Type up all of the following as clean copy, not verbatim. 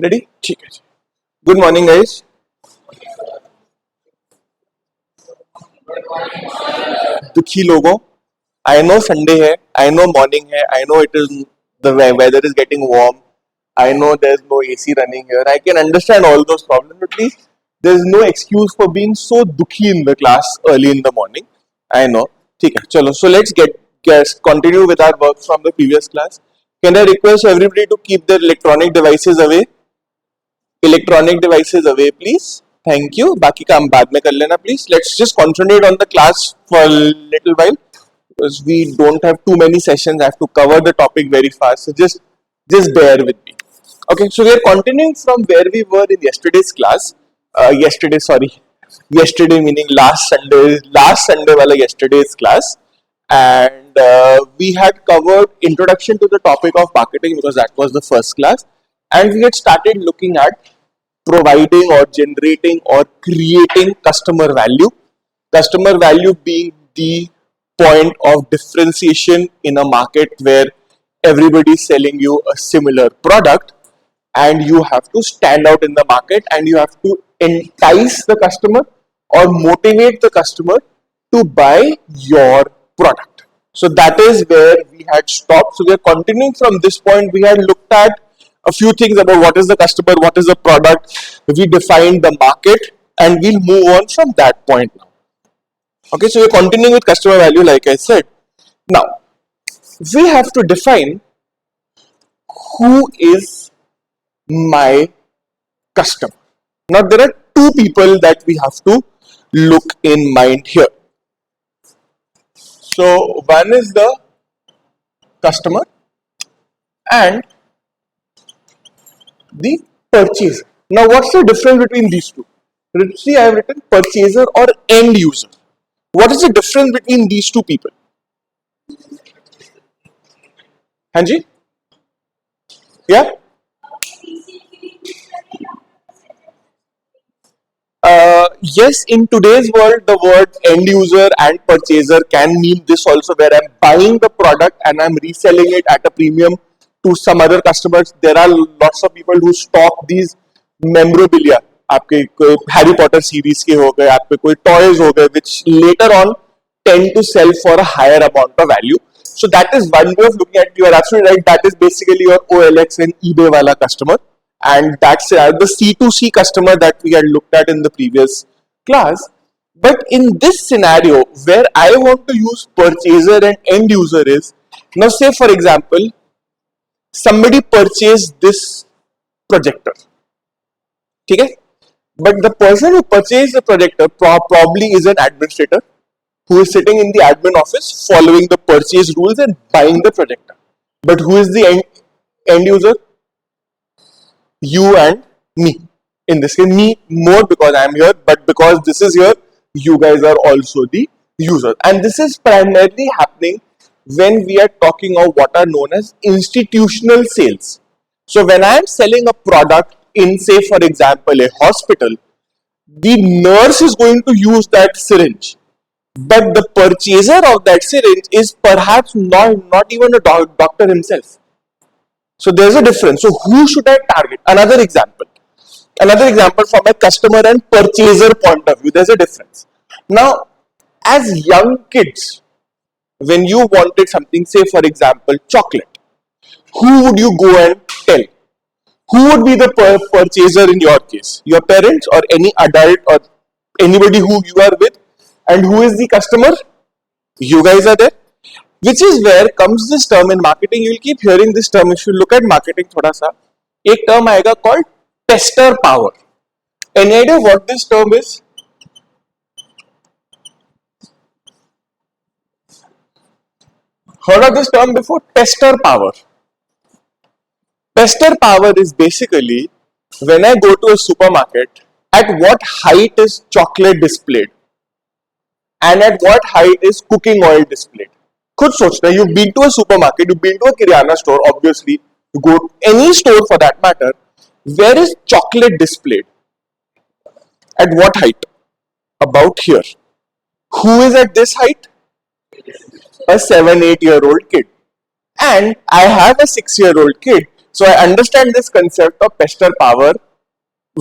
Ready ठीक है good morning guys दुखी लोगों आई नो संडे है आई नो मॉर्निंग है I know it is the weather is getting warm I know there's no AC running here I can understand all those problems but please there's no excuse for being so dukhi in the class early in the morning I know ठीक है चलो so let's get continue with our work from the previous class can I request everybody to keep their electronic devices away please thank you बाकी काम बाद में कर लेना please let's just concentrate on the class for a little while because we don't have too many sessions I have to cover the topic very fast so just bear with me okay so we are continuing from where we were in yesterday's class yesterday meaning last Sunday wala yesterday's class and we had covered introduction to the topic of marketing because that was the first class and we had started looking at providing or generating or creating customer value being the point of differentiation in a market where everybody is selling you a similar product and you have to stand out in the market and you have to entice the customer or motivate the customer to buy your product. So that is where we had stopped. So we are continuing from this point. We had looked at a few things about what is the customer, what is the product. We defined the market and we'll move on from that point now. Okay, so we're continuing with customer value like I said. Now, we have to define who is my customer. Now, there are two people that we have to look in mind here. So, one is the customer and the purchaser. Now, what's the difference between these two? Let's see, I have written purchaser or end user. What is the difference between these two people? Hanji? Yeah? Yes, in today's world, the word end user and purchaser can mean this also, where I'm buying the product and I'm reselling it at a premium to some other customers. There are lots of people who stock these memorabilia. आपके कोई Harry Potter series के हो गए आपके कोई toys हो गए which later on tend to sell for a higher amount of value. So that is one way of looking at it. You are absolutely right. That is basically your OLX and eBay wala customer. And that's the C2C customer that we had looked at in the previous class. But in this scenario, where I want to use purchaser and end user is, now say for example, somebody purchased this projector. Okay? But the person who purchased the projector probably is an administrator who is sitting in the admin office following the purchase rules and buying the projector. But who is the end user? You and me. In this case, me more because I am here, but because this is here, you guys are also the user. And this is primarily happening when we are talking of what are known as institutional sales. So when I am selling a product in, say, for example, a hospital, the nurse is going to use that syringe. But the purchaser of that syringe is perhaps not even a doctor himself. So there's a difference. So who should I target? Another example from a customer and purchaser point of view, there's a difference. Now, as young kids, when you wanted something, say for example, chocolate, who would you go and tell? Who would be the purchaser in your case? Your parents or any adult or anybody who you are with? And who is the customer? You guys are there. Which is where comes this term in marketing. You will keep hearing this term. If you look at marketing thoda sa, एक term आएगा called tester power. Any idea what this term is? Heard of this term before? Tester power. Tester power is basically when I go to a supermarket, at what height is chocolate displayed and at what height is cooking oil displayed. खुद सोचना, you've been to a supermarket, you've been to a kirana store, obviously, you go to any store for that matter, where is chocolate displayed? At what height? About here. Who is at this height? A 7-8 year old kid. And I have a 6-year-old kid. So I understand this concept of pester power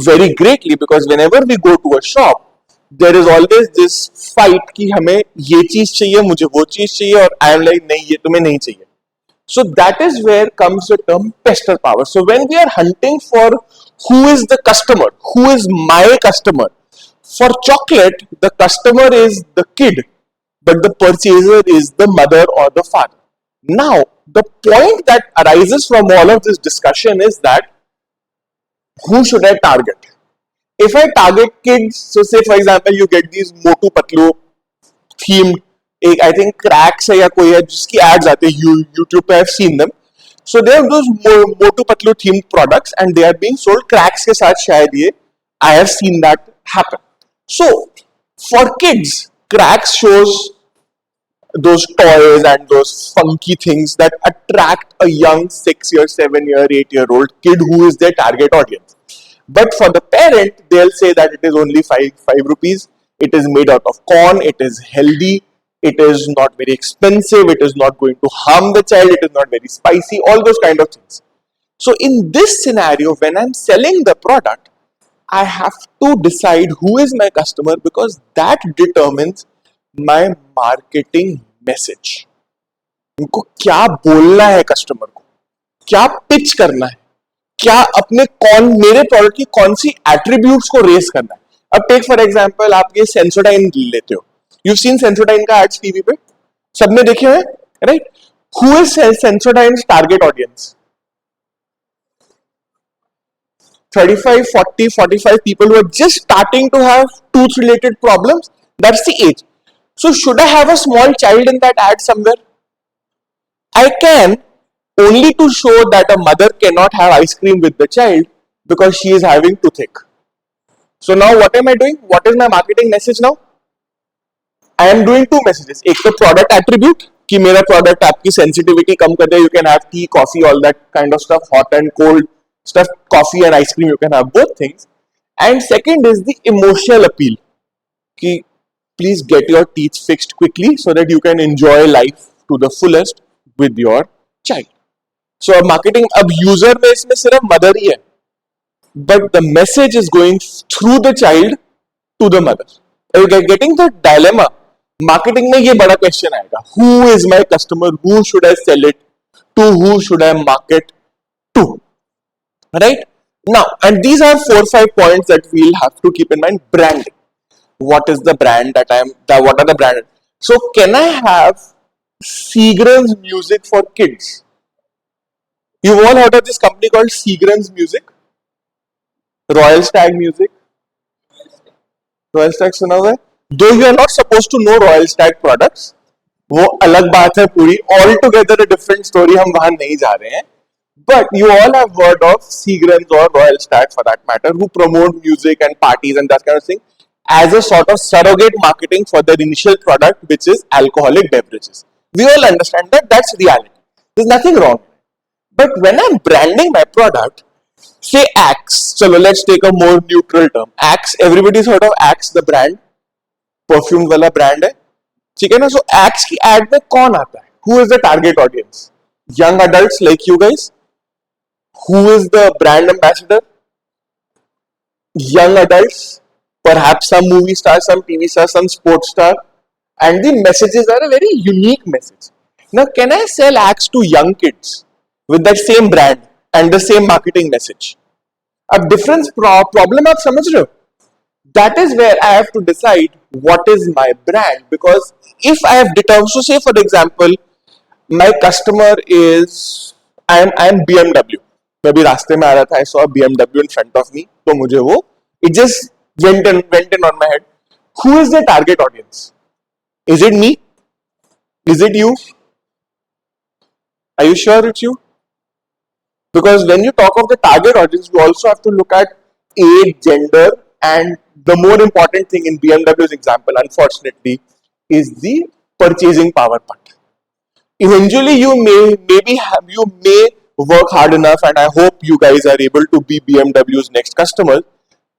very greatly, because whenever we go to a shop, there is always this fight कि हमें ये चीज चाहिए, मुझे वो चीज चाहिए, और I am like नहीं, ये तुम्हें नहीं चाहिए. So that is where comes the term pester power. So when we are hunting for who is the customer, who is my customer, for chocolate, the customer is the kid, but the purchaser is the mother or the father. Now, the point that arises from all of this discussion is that who should I target? If I target kids, so say for example, you get these Motu Patlu themed, एक I think cracks है या कोई है जिसकी ads आते हैं YouTube पे, I've seen them. So they have those Motu Patlu themed products and they are being sold cracks के साथ शायद ये, I have seen that happen. So for kids, cracks shows those toys and those funky things that attract a young 6-year, 7-year, 8-year-old kid who is their target audience. But for the parent, they'll say that it is only 5 rupees. It is made out of corn. It is healthy. It is not very expensive. It is not going to harm the child. It is not very spicy. All those kind of things. So in this scenario, when I'm selling the product, I have to decide who is my customer, because that determines my marketing message. उनको क्या बोलना है customer को, क्या pitch करना है, क्या अपने मेरे प्रोडक्ट की कौन सी एट्रीब्यूट्स को रेस करना है. अब टेक फॉर एग्जांपल आप ये सेंसोडाइन लेते हो, यू सीन सेंसोडाइन का एड्स टीवी पे, सबने देखे हुए, right? Who is Sensodyne target audience? 35, 40, 45 people who are just starting to have tooth related problems. That's the age. So should I have a small child in that ad somewhere? I can, only to show that a mother cannot have ice cream with the child because she is having toothache. So now what am I doing? What is my marketing message now? I am doing two messages. एक तो product attribute कि मेरा product आपकी sensitivity कम कर दे. You can have tea, coffee, all that kind of stuff, hot and cold stuff, coffee and ice cream. You can have both things. And second is the emotional appeal कि please get your teeth fixed quickly so that you can enjoy life to the fullest with your child. So अब marketing, अब user में इसमें सिर्फ mother ही है, but the message is going through the child to the mother. Getting the dilemma. Marketing में ये बड़ा question आएगा. Who is my customer? Who should I sell it to? Who should I market to? Right? Now, and these are 4-5 points that we'll have to keep in mind. Branding. What is the brand what are the brand? So can I have Seagram's Music for kids? You've all heard of this company called Seagram's Music? Royal Stag Music? Royal Stag सुना हुआ है? Though you are not supposed to know Royal Stag products, वो अलग बात है पूरी, altogether a different story, हम वहां नहीं जा रहे हैं. But you all have heard of Seagram's or Royal Stag for that matter, who promote music and parties and that kind of thing as a sort of surrogate marketing for their initial product, which is alcoholic beverages. We all understand that that's reality. There's nothing wrong. But when I'm branding my product, say Axe, so let's take a more neutral term. Axe, everybody's heard of Axe, the brand, perfume वाला brand है, ठीक है ना? So Axe की ad में कौन आता है? Who is the target audience? Young adults like you guys. Who is the brand ambassador? Young adults, perhaps some movie star, some TV star, some sports star, and the messages are a very unique message. Now, can I sell Axe to young kids with that same brand and the same marketing message? A difference problem आप समझ रहे हो? That is where I have to decide what is my brand, because if I have determined, so say for example, my customer is I am BMW. मैं भी रास्ते में आ रहा था, I saw a BMW in front of me, तो मुझे वो it just went in on my head. Who is the target audience? Is it me? Is it you? Are you sure it's you? Because when you talk of the target audience, you also have to look at age, gender, and the more important thing in BMW's example, unfortunately, is the purchasing power part. Eventually, you may work hard enough, and I hope you guys are able to be BMW's next customer.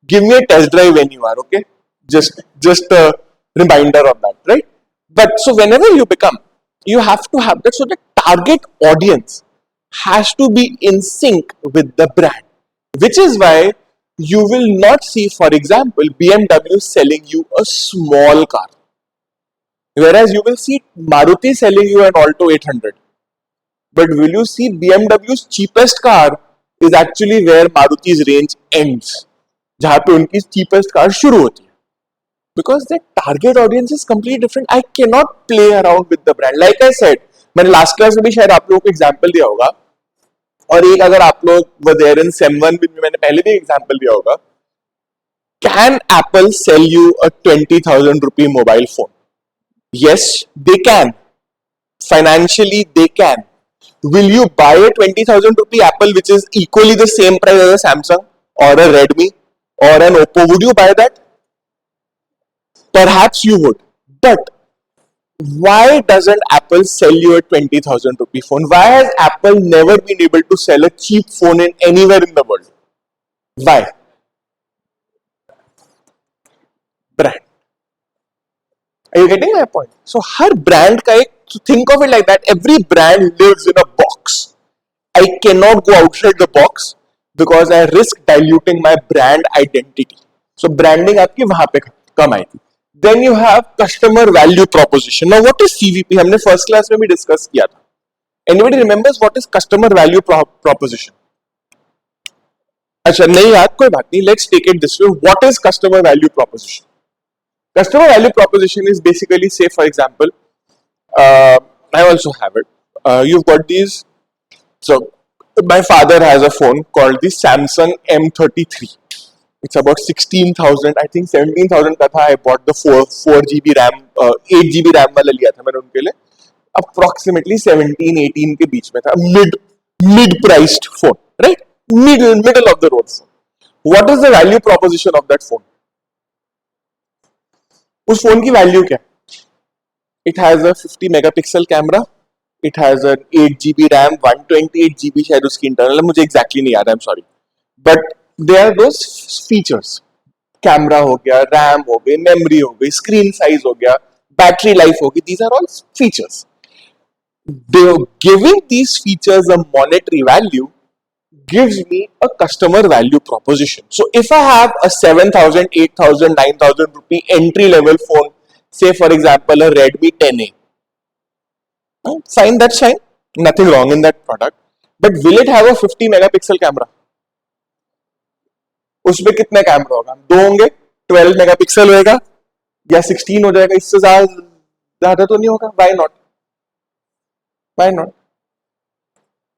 Give me a test drive when you are, okay? Just a reminder of that, right? But so whenever you have to have that, so the target audience has to be in sync with the brand, which is why you will not see, for example, BMW selling you a small car, whereas you will see Maruti selling you an Alto 800. But will you see BMW's cheapest car is actually where Maruti's range ends, जहाँ पे उनकी cheapest car शुरू होती है. Because the target audience is completely different. I cannot play around with the brand. Like I said, मैंने last class में भी शायद आप लोगों को example दिया होगा, और एक अगर आप लोग were there in Sem 1 में मैंने पहले भी example दिया होगा. Can Apple sell you a 20,000 rupee mobile phone? Yes, they can. Financially, they can. Will you buy a 20,000 rupee Apple which is equally the same price as a Samsung or a Redmi or an Oppo? Would you buy that? Perhaps you would. But why doesn't Apple sell you a 20,000 rupee phone? Why has Apple never been able to sell a cheap phone in anywhere in the world? Why? Brand. Are you getting my point? So her brand का एक, so think of it like that. Every brand lives in a box. I cannot go outside the box because I risk diluting my brand identity. So branding आपकी वहां पे कम आएगी. Then you have customer value proposition. Now what is CVP? हमने first class में भी discuss किया था. Anybody remembers what is customer value proposition? अच्छा नहीं याद, कोई बात नहीं. Let's take it this way. What is customer value proposition? Customer value proposition is basically, say for example, I also have it. You've got these. So my father has a phone called the Samsung M33. It's about 16,000. I think 17,000 का था. I bought the 4 GB RAM, 8 GB RAM वाला लिया था मैंने उनके लिए. Approximately 17-18 के बीच में था. Mid-priced phone, right? Middle of the road phone. What is the value proposition of that phone? उस फोन की वैल्यू क्या है? It has a 50 megapixel camera. It has an 8 GB RAM, 128 GB शायद उसकी इंटरनल है, मुझे exactly नहीं याद है, I'm sorry. But there are those features. Camera हो गया, RAM हो गई, मेमोरी हो गई, स्क्रीन साइज हो गया, बैटरी लाइफ होगी. These are all features. Giving these features a monetary value gives me a customer value proposition. So if I have a 7,000, 8,000, 9,000 rupee entry level phone, say for example a Redmi 10A, fine, that's fine, nothing wrong in that product. But will it have a 50 megapixel camera? उसमें कितने camera होगा? 2 होंगे, 12 megapixel होगा या 16 हो जाएगा? इससे ज्यादा तो नहीं होगा. Why not? Why not?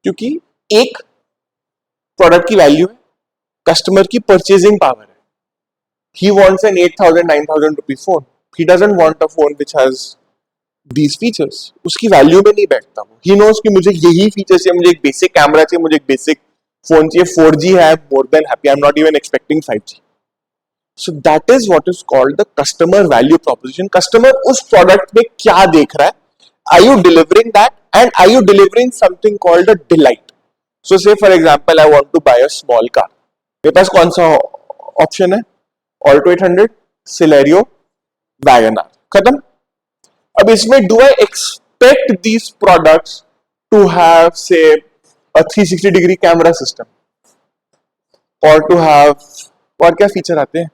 क्योंकि एक प्रोडक्ट की वैल्यू है, कस्टमर की परचेजिंग पावर है. He wants an 8,000, 9,000 rupee phone. He doesn't want a phone which has these features. उसकी वैल्यू में नहीं बैठता वो. He knows कि मुझे यही फीचर्स चाहिए, मुझे एक बेसिक कैमरा चाहिए, मुझे एक बेसिक फोन चाहिए. 4G है, more than happy. I'm not even expecting 5G. So that is what is called the customer value proposition. Customer उस प्रोडक्ट में क्या देख रहा है? Are you delivering that? And are you delivering something called a delight? So say for example I want to buy a small car. मेरे पास कौन सा option है? Alto 800, Celerio, Wagoner. खत्म. अब इसमें do I expect these products to have say a 360 degree camera system or to have, और क्या feature आते हैं?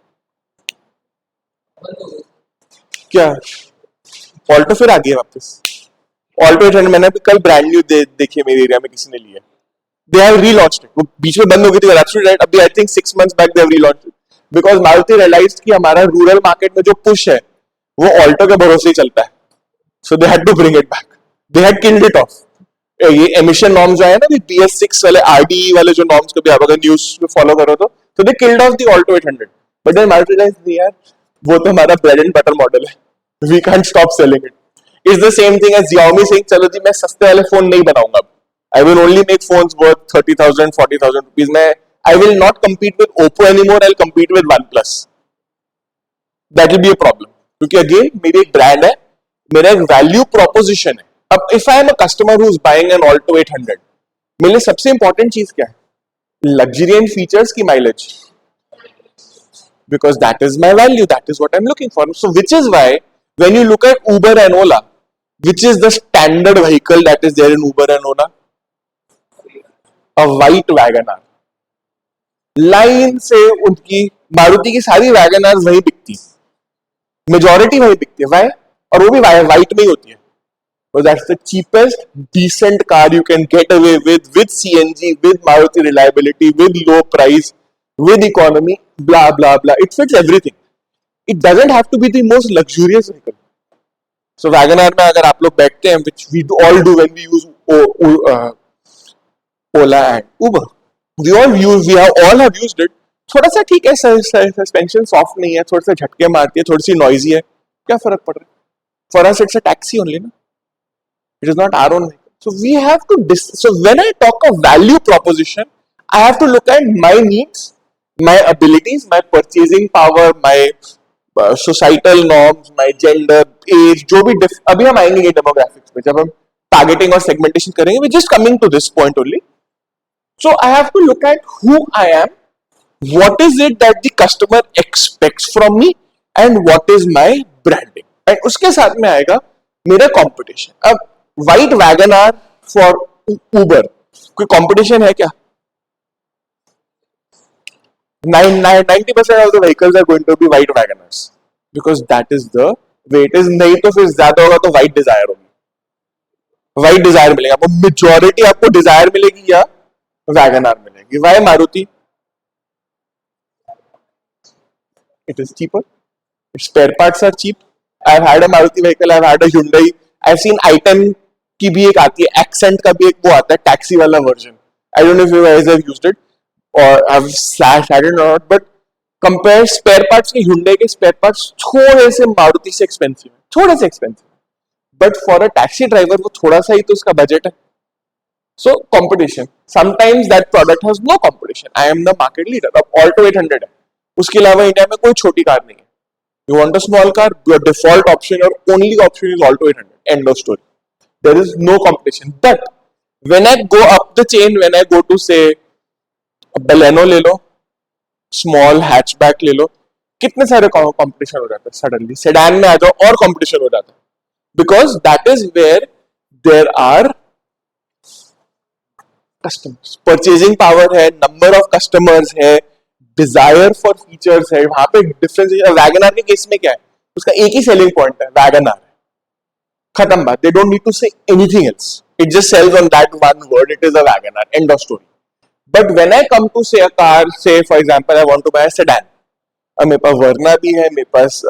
क्या Alto फिर आ गई वापस. Alto 800 मैंने अभी कल ब्रांड न्यू देखी है, मेरे एरिया में किसी ने लिया. They have relaunched it. वो बीच में बंद हो गई थी. Absolutely right. अभी I think 6 months back they have relaunched it because Maruti realized कि हमारा रूरल मार्केट में जो पुश है वो ऑल्टो के भरोसे ही चलता है. So they had to bring it back. They had killed it off. ये एमिशन नॉर्म्स जो है ना, BS6 वाले RDE वाले जो नॉर्म्स कभी आप अगर न्यूज में फॉलो करो तो they killed off the Alto 800. But then Maruti realized नहीं यार, वो तो हमारा ब्रेड एंड बटर मॉडल है. We can't stop selling it. It's the same thing as Xiaomi saying चलो जी मैं सस्ते वाले फोन नहीं बनाऊंगा. I will only make phones worth 30,000, 40,000 rupees. I will not compete with Oppo anymore. I'll compete with OnePlus. That will be a problem. क्योंकि again मेरी एक brand है, मेरा एक value proposition है. अब if I am a customer who is buying an Alto 800, मेरे लिए सबसे important चीज क्या है? Luxury and features की mileage. Because that is my value. That is what I'm looking for. So which is why when you look at Uber and Ola, which is the standard vehicle that is there in Uber and Ola? A white Wagon R, line से उनकी मारुति की सारी wagon are वही बिकती, majority वही बिकती है। Y? और वो भी वाइट में ही होती है। Because that's the cheapest decent car you can get away with CNG, with Maruti reliability, with low price, with economy, blah blah blah. It fits everything. It doesn't have to be the most luxurious vehicle. So WagonR में अगर आप लोग बैठते हैं, which we all do when we use Ola and Uber, we have used it. थोड़ा सा ठीक है, सस्पेंशन सॉफ्ट नहीं है, थोड़ा सा झटके मारती है, थोड़ी सी नॉइजी है, क्या फर्क पड़ रहा है? For us it's a taxi only, ना? It is not our own vehicle. So we have to so when I talk of value proposition, I have to look at my needs, my abilities, my purchasing power, my societal norms, my gender, age, जो भी अभी हम आएंगे demographics में, जब हम targeting और segmentation करेंगे, we're just coming to this point only. So I have to look at who I am, what is it that the customer expects from me, and what is my branding. And उसके साथ में आएगा मेरा competition. अब white Wagon R for Uber कोई competition है क्या? 90% of the vehicles are going to be white Wagon Rs, because that is the way it is. नहीं तो फिर ज्यादा होगा तो व्हाइट डिजायर होगी, व्हाइट डिजायर मिलेगा, वो मेजोरिटी आपको डिजायर मिलेगी या वैगन आर मिलेगी। Why Maruti? It is cheaper, spare parts are cheap. I have had a Maruti vehicle, I have had a Hyundai, I have seen i10 की भी एक आती है, एक्सेंट का भी एक वो आता है टैक्सी वाला version. I don't know if you guys have used it और have slash had it not, but compare spare parts के Hyundai के स्पेयर पार्ट्स थोड़े से मारुति से एक्सपेंसिव है, थोड़े से expensive, but for a taxi driver वो थोड़ा सा ही तो उसका बजट है। So competition, sometimes that product has no competition. I am the market leader. अब ऑल्टो 800 है, उसके अलावा इंडिया में कोई छोटी कार नहीं है। You want a small car, your default option or only option is Alto 800. End of story. There is no competition. But when I go up the chain, when I go to say Baleno ले लो, small hatchback ले लो, कितने सारे competition हो जाते हैं suddenly. Sedan में आ जाओ और competition हो जाता है. Because that is where there are customers. Purchasing power है, number of customers है, डिजायर फॉर फीचर्स है, वहां पे डिफरेंस। वैगन आर के केस में क्या है, उसका एक ही सेलिंग पॉइंट है, वैगन आर, खत्म बात। They don't need to say anything else, it just sells on that one word, it is a Wagon R, end of story. But when I come to say a car, say for example I want to buy a sedan, अब मेरे पास वर्ना भी है, मेरे पास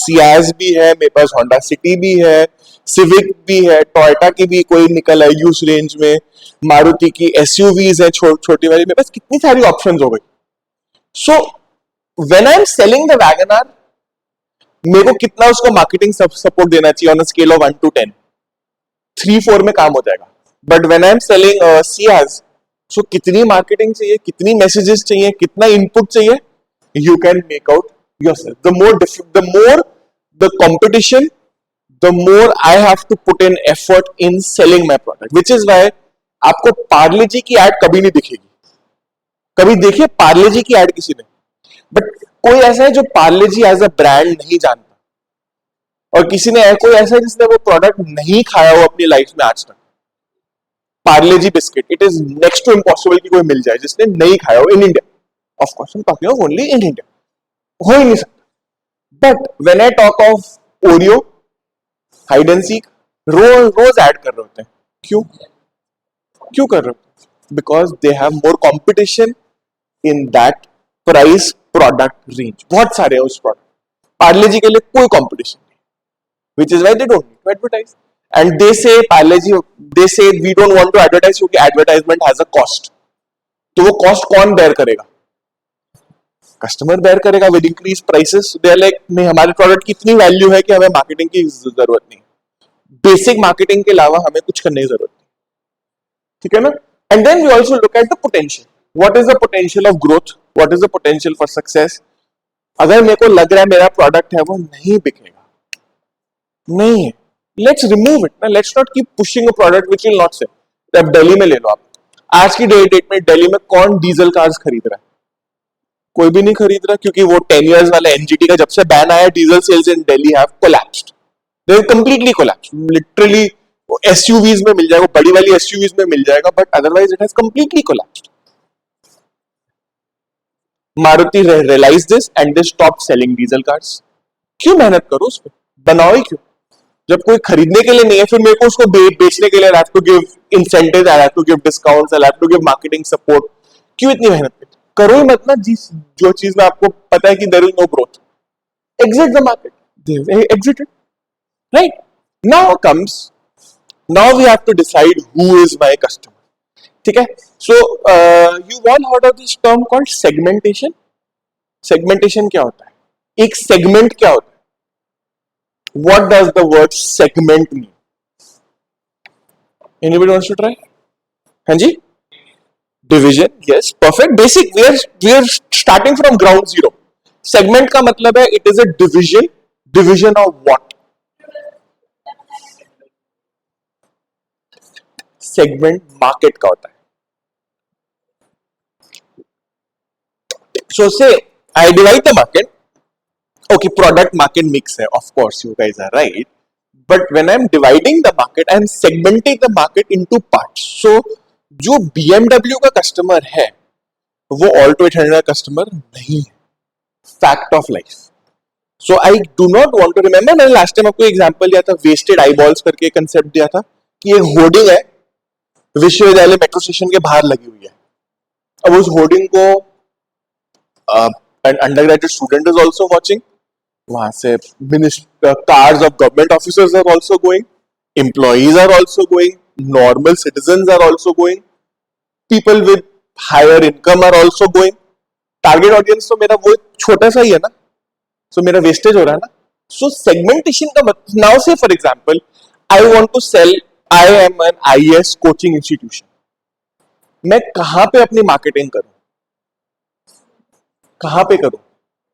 Ciaz भी है, मेरे पास Honda city भी है, सिविक भी है, टोयोटा की भी कोई निकल है यूज रेंज में, मारुति की एसयूवीज है छोटी वाली, मेरे पास कितनी सारी ऑप्शंस हो गई। So when I'm selling the WagonR, मेरे को कितना उसको मार्केटिंग सपोर्ट देना चाहिए on a scale of 1 to 10? 3-4 में काम हो जाएगा। But when I'm selling Ciaz, so कितनी मार्केटिंग चाहिए, कितनी मैसेजेस चाहिए, कितना इनपुट चाहिए, you can make out yourself. The more the competition, the more I have to put in effort in selling my product, which is why आपको पार्ले जी की add कभी नहीं दिखेगी। कभी देखिए पार्ले जी की एड किसी ने, बट कोई ऐसा है जो पार्ले जी एज अ ब्रांड नहीं जानता, और किसी ने कोई ऐसा है जिसने वो प्रोडक्ट नहीं खाया हो अपनी लाइफ में आज तक। Parle G biscuit, it is next to impossible कि कोई मिल जाए जिसने नहीं खाया हो in India. Of course I am talking of only in India, हो ही नहीं सकता। But when I talk of Oreo, hide and seek, रोज ऐड कर रहे होते हैं। क्यों कर रहे होते हैं? Because they have more competition in that price product range. बहुत सारे हैं उस प्रोडक्ट। पार्ले जी के लिए कोई कंपटीशन नहीं, which is why they don't need to advertise. And they say Parle ji, they say we don't want to advertise क्योंकि advertisement has a cost. तो वो कॉस्ट कौन बेयर करेगा? कस्टमर बेयर करेगा with increased prices. They are like नहीं, हमारे product की इतनी वैल्यू है कि हमें मार्केटिंग की जरूरत नहीं, बेसिक मार्केटिंग के अलावा हमें कुछ करने की जरूरत नहीं, ठीक है ना? And then we also look at the potential. What is the potential of growth? What is the potential for success? अगर मेरे को लग रहा है मेरा प्रोडक्ट है वो नहीं बिकेगा, नहीं है, let's remove it ना, let's not keep pushing a product which will not sell। अब दिल्ली में ले लो आप, आज की डेट में दिल्ली में कौन डीजल कार्स खरीद रहा है? कोई भी नहीं खरीद रहा, क्योंकि वो 10 years वाला एनजीटी का जब से बैन आया, diesel sales in Delhi have collapsed, they have completely collapsed, literally SUVs में मिल जाएगा, बड़ी वाली एसयूवीज में मिल जाएगा, but otherwise it has completely collapsed. Maruti realise this and they stop selling diesel cars. क्यों मेहनत करो उस पर, बनाओ ही क्यों जब कोई खरीदने के लिए नहीं है. फिर मेरे को उसको बेचने के लिए I have to give incentive, I have to give discounts, I have to give marketing support. क्यों इतनी मेहनत करो ही मत ना. जो चीज में आपको पता है कि there is no growth, exit the market. They exited. Right? Now we have to decide who is my customer. ठीक है? So, you all heard of this term called segmentation? Segmentation क्या होता है? एक segment क्या होता है? What does the word segment mean? Anybody wants to try? हाँ जी? Division, yes, perfect. Basic, we are starting from ground zero. Segment का मतलब है it is a division of what? Segment market का होता है. So say I divide the market. Okay, product market mix है. Of course, you guys are right. But when I'm dividing the market, I'm segmenting the market into parts. So जो BMW का customer है वो Alto 800 का customer नहीं है. Fact of life. So I do not want to remember, मैंने last time आपको example दिया था, वेस्टेड आईबॉल्स करके कंसेप्ट दिया था कि ये होर्डिंग है विश्वविद्यालय मेट्रो स्टेशन के बाहर लगी हुई है. अब उस होर्डिंग को under graduate student is also watching. वहां से cars of government officers are also going, employees are also going, normal citizen are also going, people with higher income are also going. Target audience तो मेरा वो छोटा सा ही है ना, सो मेरा वेस्टेज हो रहा है ना. सो सेगमेंटेशन का मतलब, now say for example I want to sell, I am an IAS coaching institution. मैं कहां पे अपनी मार्केटिंग करूं, कहां पे करूं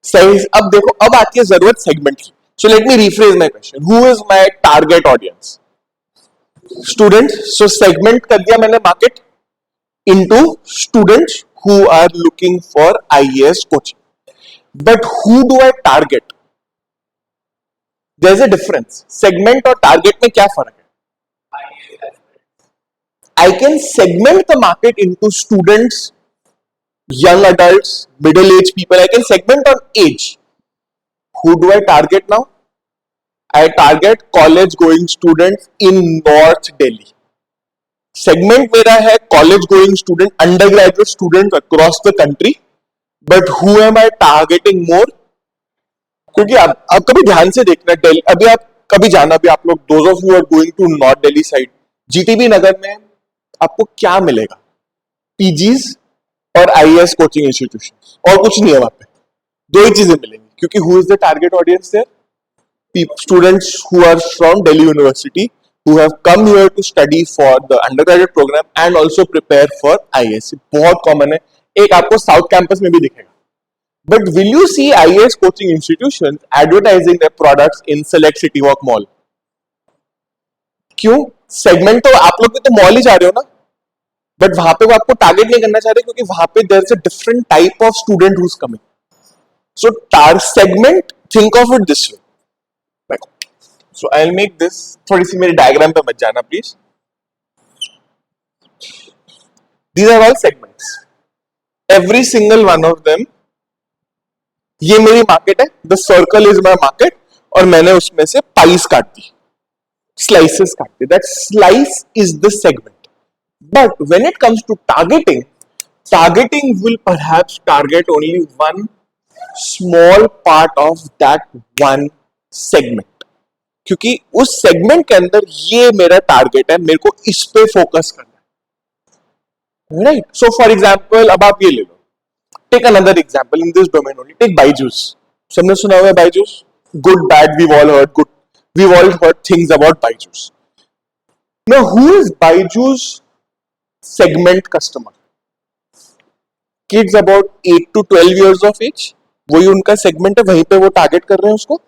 सही. अब देखो, अब आती है जरूरत सेगमेंट की. So let me rephrase my question, who is my target audience? Student. So segment कर दिया मैंने market into students who are looking for IAS coaching. But who do I target? There's a difference. Segment और target में क्या फर्क है? I can segment the market into students, young adults, middle-aged people. I can segment on age. Who do I target now? I target college-going students in North Delhi. Segment मेरा है college going student, under graduate student across the country. But who am I targeting more? क्योंकि आप कभी ध्यान से देखना, दिल्ली अभी आप कभी जाना, भी आप लोग those of you are going to North Delhi side, GTB Nagar में आपको क्या मिलेगा? पीजीज और आईएएस कोचिंग इंस्टीट्यूशन, और कुछ नहीं है वहां पे. दो ही चीजें मिलेंगी. क्योंकि who is the target audience there? Students who are from Delhi University, who have come here to study for the undergraduate program and also prepare for IAS. बहुत कॉमन है. एक आपको साउथ कैंपस में भी दिखेगा. But will you see IAS coaching institutions advertising their products in select city walk mall? क्यों? Segment तो आप लोग भी तो मॉल ही जा रहे हो ना, बट वहां पे वो आपको टारगेट नहीं करना चाह रहे, क्योंकि वहां पे there is a different type of student who is coming. So segment, think of it this way. So I'll make this, थोड़ी सी मेरी डायग्राम पे मत जाना please. These are all segments. Every single one of them. ये मेरी market है. The circle is my market. और मैंने उसमें से पाइस काट दी, slices काट दी. That slice is the segment. But when it comes to targeting, targeting will perhaps target only one small part of that one segment. क्योंकि उस segment के अंदर ये मेरा टारगेट है, मेरे को इस पे फोकस करना है. राइट. सो फॉर एग्जांपल, अब आप ये ले लो, take another example in this domain only. Take Byju's. सबने सुना हुआ है Byju's? Good bad we all heard things about Byju's. Now who is Byju's segment customer? Kids about 8 to 12 years of age. वही उनका सेगमेंट है, वहीं पे वो टारगेट कर रहे हैं उसको.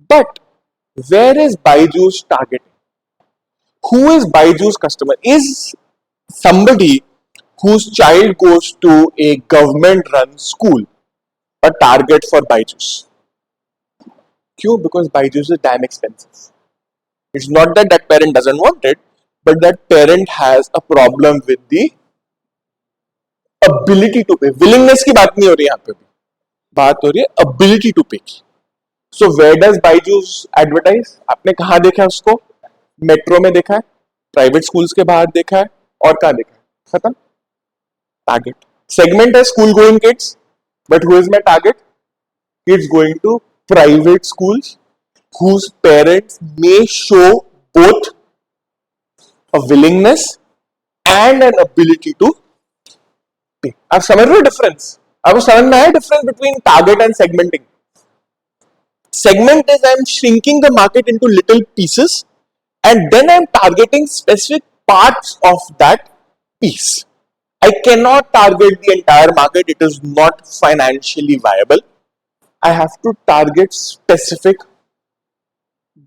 But where is Byju's targeting? Who is Byju's customer? Is somebody whose child goes to a government run school a target for Byju's? Kyun? Because Byju's is damn expensive. It's not that that parent doesn't want it, but that parent has a problem with the ability to pay. Willingness की बात नहीं हो रही यहाँ पे भी, बात हो रही है ability to pay की. So where does Byju's advertise? आपने कहाँ देखा है उसको? मेट्रो में देखा है, प्राइवेट स्कूल्स के बाहर देखा है, और कहाँ देखा है? खत्म. टारगेट सेगमेंट है school going kids, but who is my target? Kids going to private schools whose parents may show both a willingness and an ability to pay. आप समझ रहे हो डिफरेंस? आपको समझ में आया difference between target and segmenting? Segment is I'm shrinking the market into little pieces and then I'm targeting specific parts of that piece. I cannot target the entire market. It is not financially viable. I have to target specific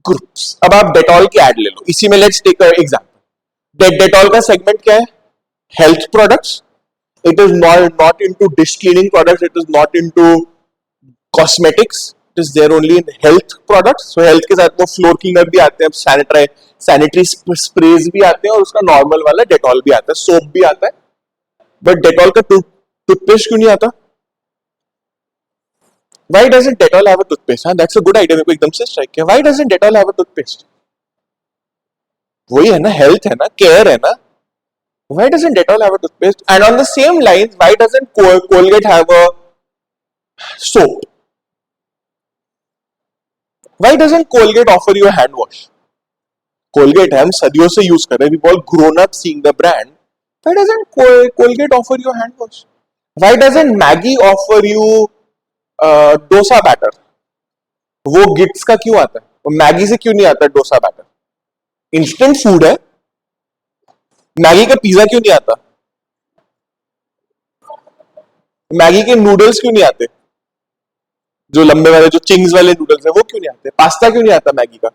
groups. अब आप Dettol की add ले लो, इसी में let's take example. Dettol का segment क्या है? Health products. It is not into dish cleaning products. It is not into cosmetics. It is there only in health products. So health के साथ वो फ्लोर क्लीनर भी आते हैं, सैनिटरी स्प्रेज भी आते हैं, और उसका नॉर्मल वाला डेटॉल भी आता है, सोप भी आता है. बट डेटॉल का टूथपेस्ट क्यों नहीं आता? Why doesn't Dettol have a toothpaste? हाँ, that's a good idea. मेरे को एकदम से स्ट्राइक किया. Why doesn't Dettol have a toothpaste? वही है ना, हेल्थ है ना, केयर है ना. Why doesn't Dettol have a toothpaste? And on the same lines, why doesn't Colgate have a soap? Why doesn't Colgate offer you a hand wash? Colgate है, हम सदियों से यूज कर रहे हैं. We've all grown up seeing the brand. Why doesn't Colgate offer you a hand wash? Why doesn't Maggi offer you dosa batter? वो गिट्स का क्यों आता है? मैगी से क्यों नहीं आता डोसा बैटर? इंस्टेंट फूड है. मैगी का पिज्जा क्यों नहीं आता? मैगी के नूडल्स क्यों नहीं आते? जो लंबे वाले, जो चिंग्स वाले नूडल्स है, वो क्यों नहीं आते? पास्ता क्यों नहीं आता मैगी का?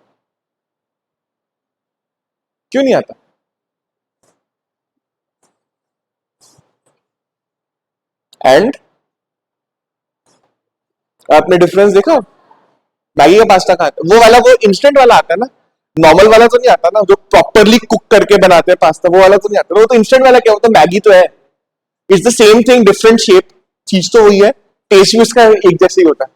क्यों नहीं आता? एंड आपने डिफरेंस देखा? मैगी का पास्ता कहाँ आता है? वो वाला, वो इंस्टेंट वाला आता है ना, नॉर्मल वाला तो नहीं आता ना, जो प्रॉपरली कुक करके बनाते हैं पास्ता, वो वाला तो नहीं आता. वो तो इंस्टेंट वाला क्या होता है? मैगी तो है. It's the same thing, different shape. चीज तो वही है, टेस्ट भी उसका एक जैसे ही होता है.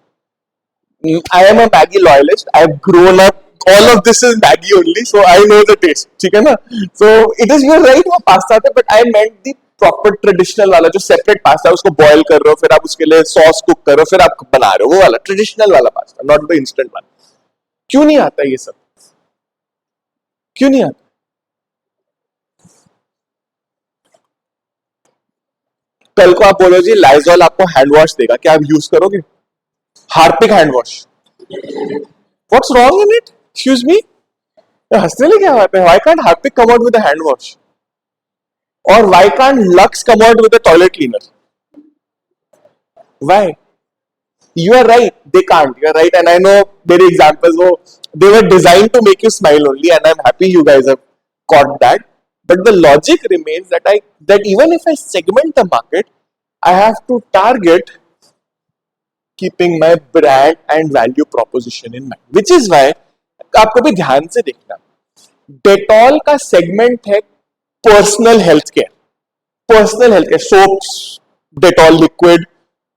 I am a Maggi loyalist. I have grown up, all of this is Maggi only, so I know the taste. ठीक है ना? So it is your right, वो पास्ता था, but I meant the proper traditional वाला, जो separate pasta है, उसको boil कर रहे हो, फिर आप उसके लिए सॉस कुक कर रहे हो, फिर आप बना रहे हो, वो वाला ट्रेडिशनल वाला पास्ता, नॉट द इंस्टेंट वाला. क्यों नहीं आता ये सब? क्यों नहीं आता? कल को आप बोलो जी लाइजॉल आपको हैंड वॉश देगा, क्या आप यूज करोगे? Harpic hand wash. What's wrong in it? Excuse me, हंसने लगे क्या बात है? Why can't Harpic come out with a hand wash? Or why can't Lux come out with a toilet cleaner? Why? You are right, they can't. You are right, and I know there are examples. They were designed to make you smile only, and I'm happy you guys have caught that. But the logic remains that even if I segment the market, I have to target keeping my brand and value proposition in mind. Which is why आप कभी ध्यान से देखना, Dettol का segment है personal health care. Personal health care, soaps, Dettol liquid,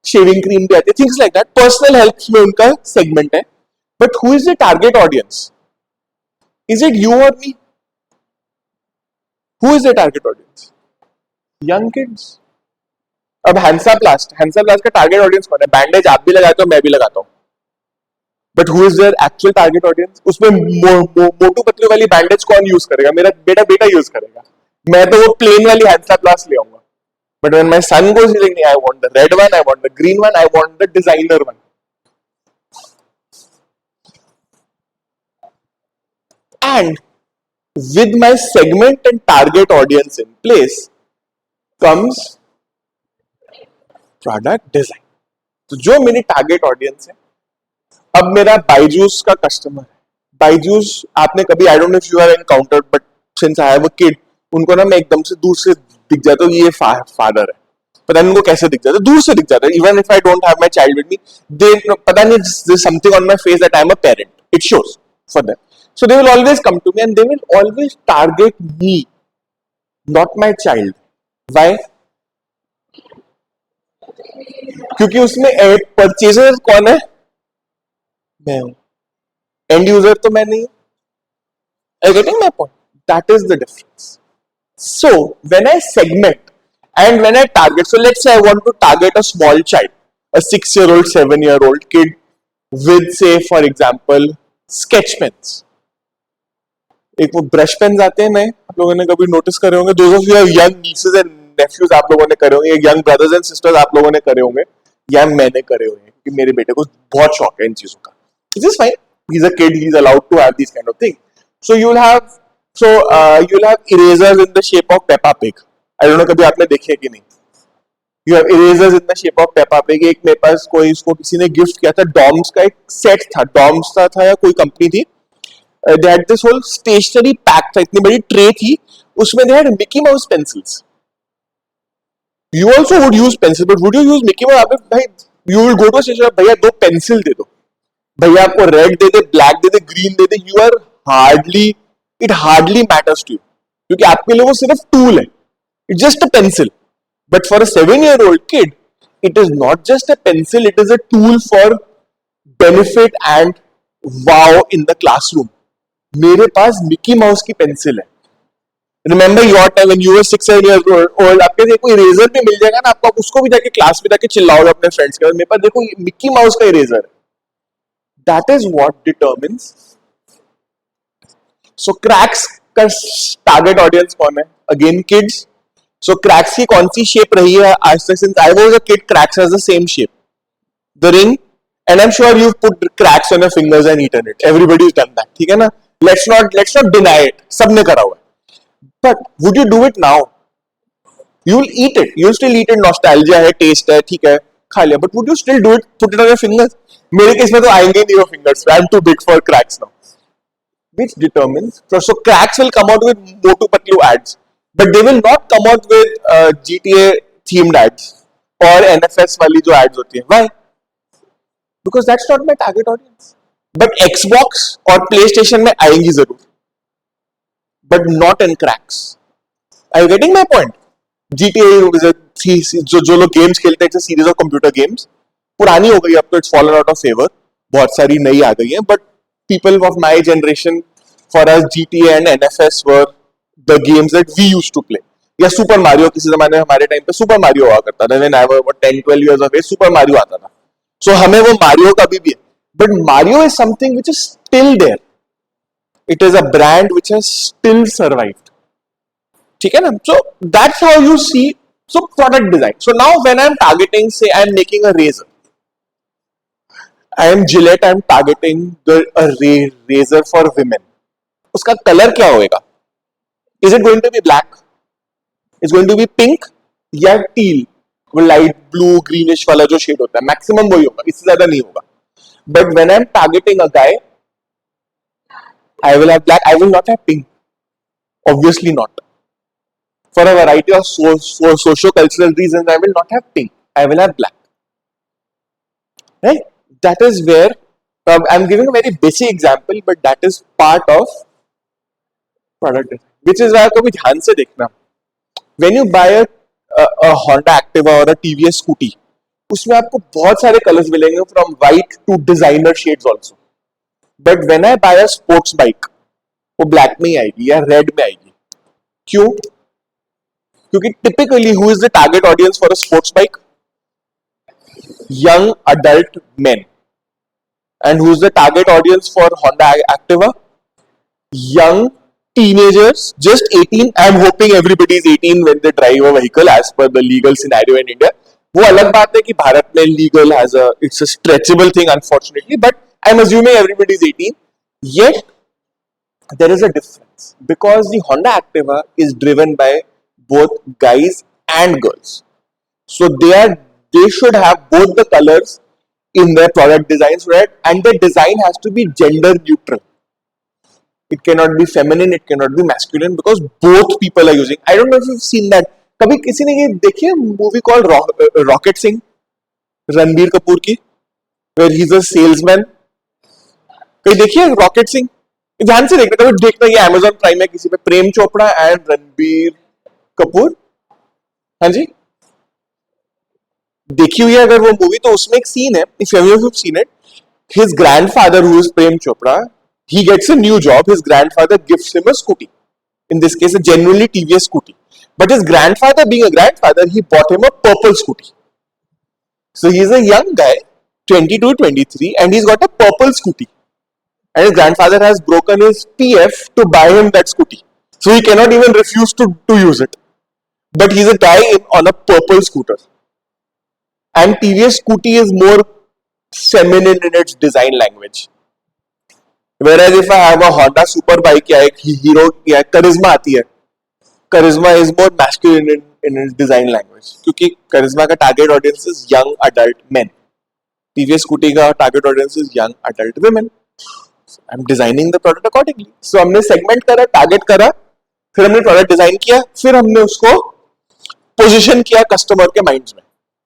shaving cream भी आती है, things like that. Personal health में उनका सेगमेंट है. But who is the target audience? Is it you or me? Who is the target audience? Young kids. अब Hansaplast का target audience कौन है? बैंडेज आप भी लगाते हो, मैं भी लगाता हूं, but who is their actual target audience? उसमें मोटू पतलू वाली बैंडेज कौन यूज करेगा? मेरा बेटा यूज करेगा. मैं तो वो प्लेन वाली हैंसाप्लास्ट ले आऊंगा. But when my son goes using, I want the red one, I want the green one, I want the designer one. And with my segment and target audience in place comes product design. तो जो मेरी target audience है, अब मेरा बायजूस का customer है. बायजूस आपने कभी, आई don't know if you have encountered, but since I have a kid, उनको ना मैं एकदम से दूर से दिख जाता हूँ, ये फादर है. पता नहीं उनको कैसे दिख जाता है, दूर से दिख जाता है. Even if I don't have my child with me, दे पता नहीं, there something on my face that I am a parent. It shows for them. So they will always come to me and they will always target me, not my child. Why? क्योंकि उसमें purchaser कौन है? मैं हूं. And user तो मैं नहीं हूं. Are you getting my point? That is the difference. So when I segment and when I target, so let's say I want to target a small child, a 6-year-old, 7-year-old kid with, say, for example, sketch pens. एक वो brush pens आते हैं नए, आप लोगों ने कभी notice करे होंगे. Those of you young nieces and nephews आप लोगों ने करे होंगे, यंग ब्रदर्स एंड सिस्टर्स आप लोगों ने करे होंगे, या मैंने करे होंगे, क्योंकि मेरे बेटे को बहुत शौक है इन चीजों का. Which is fine. He's a kid. He's allowed to have these kind of things. So you'll have erasers in the shape of Peppa Pig. I don't know कभी आपने देखे कि नहीं. You have erasers in the shape of Peppa Pig. एक मेरे पास कोई इसको किसी ने गिफ्ट किया था. डॉम्स का एक सेट था. डॉम्स का था या कोई कंपनी थी. They had this whole stationery pack था. इतनी बड़ी ट्रे थी. उसमें they had Mickey Mouse pencils. You also would use pencil, but would you use Mickey Mouse? भाई, you will go to a station. भैया 2 पेंसिल दे दो. भैया आपको रेड दे दे, ब्लैक दे दे, ग्रीन दे दे. You are it hardly matters to you, क्योंकि आपके लिए वो सिर्फ टूल है. It's just a pencil. But for a 7-year-old kid it is not just a pencil, it is a tool for benefit and wow in the classroom. मेरे पास Mickey Mouse की pencil है. Remember your time when you were 6-7 years old, आपके लिए कोई eraser भी मिल जाएगा ना, आपको उसको भी जाके क्लास में जाके चिल्लाओगे अपने फ्रेंड्स के. मेरे पास देखो मिकी माउस का इरेजर है. That is what determines. So cracks का target audience कौन है? Again kids. So cracks की कौन सी shape रही है आज तक? Since I was a kid, cracks has the same shape. The ring. And I'm sure you've put cracks on your fingers and eaten it. Everybody's done that. ठीक है ना? Let's not deny it. सबने करा हुआ है. But would you do it now? You'll eat it. You'll still eat it. Nostalgia है, taste है, ठीक है, खा लिया. But would you still do it? Put it on your fingers? मेरे केस में तो आएंगे नहीं वो fingers. I am too big for cracks now. Which determines, so cracks will come out with Motu Patlu ads, but they will not come out with GTA themed ads or NFS वाली जो ads होती है. Why? Because that's not my target audience. But Xbox और PlayStation में आएंगी जरूर, but not in cracks. Are you getting my point? GTA जो लोग गेम्स खेलते हैं, सीरीज ऑफ कंप्यूटर गेम्स पुरानी हो गई अब तो. It's fallen out of favour. बहुत सारी नई आ गई हैं, but people of my generation, for us GTA and NFS were the games that we used to play. या सुपर मारियो, किसी जमाने में हमारे टाइम पे सुपर मारियो हुआ करता था. When I was 10-12 years of age, super Mario आता था. सो हमें वो मारियो का भी है. But Mario is something which is still there. It is a brand which has still survived. ठीक है ना? So that's how you see. So product design. So now when I am targeting, say I am making a razor. I am Gillette. I am targeting a razor for women. उसका colour क्या होगा? Is it going to be black? Is going to be pink या teal? वो light blue, greenish वाला जो shade होता है, maximum वही होगा. इससे ज्यादा नहीं होगा. But when I am targeting a guy, I will have black. I will not have pink. Obviously not. For a variety of socio-cultural reasons, I will not have pink. I will have black. Right? That is where I'm giving a very basic example, but that is part of product design, which is why कभी ध्यान से देखना. When you buy a Honda Activa or a TVS scooty, उसमें आपको बहुत सारे colours मिलेंगे, from white to designer shades also. But when I buy a sports bike, वो black में ही आएगी या red में आएगी. क्यों? क्योंकि typically who is the target audience for a sports bike? Young adult men. And who's the target audience for Honda Activa? Young teenagers, just 18. I'm hoping everybody is 18 when they drive a vehicle as per the legal scenario in India. वो अलग बात है कि भारत में legal has it's a stretchable thing unfortunately, but I'm assuming everybody is 18. Yet there is a difference because the Honda Activa is driven by both guys and girls. So they should have both the colors in their product designs, right? And the design has to be gender neutral. It cannot be feminine, it cannot be masculine, because both people are using. I don't know if you've seen that. कभी किसी ने ये देखी है movie call rocket Singh, Ranbir Kapoor की, where he's a salesman? कहीं देखिए rocket Singh? ध्यान से देखना, कभी देखना, ये Amazon प्राइम है, किसी पे प्रेम चोपड़ा एंड रणबीर कपूर, हाँ जी, देखी हुई है अगर वो मूवी, तो उसमें एक सीन है, if you have seen it, his grandfather, who is Prem Chopra, he gets a new job. His grandfather gives him a scooty. In this case, a genuinely TVS scooty. But his grandfather, being a grandfather, he bought him a purple scooty. So he's a young guy, 22, 23, and he's got a purple scooty. And his grandfather has broken his PF to buy him that scooty. So he cannot even refuse to use it. But he's a guy on a purple scooter. And TVS scooty is more feminine in its design language. Whereas if I have a Honda Superbike या एक hero या करिश्मा आती है, करिश्मा is more masculine in its design language, क्योंकि करिश्मा का target audience is young adult men. TVS scooty का target audience is young adult women. So I'm designing the product accordingly. So हमने segment करा, target करा, फिर हमने product design किया, फिर हमने उसको position किया customer के minds में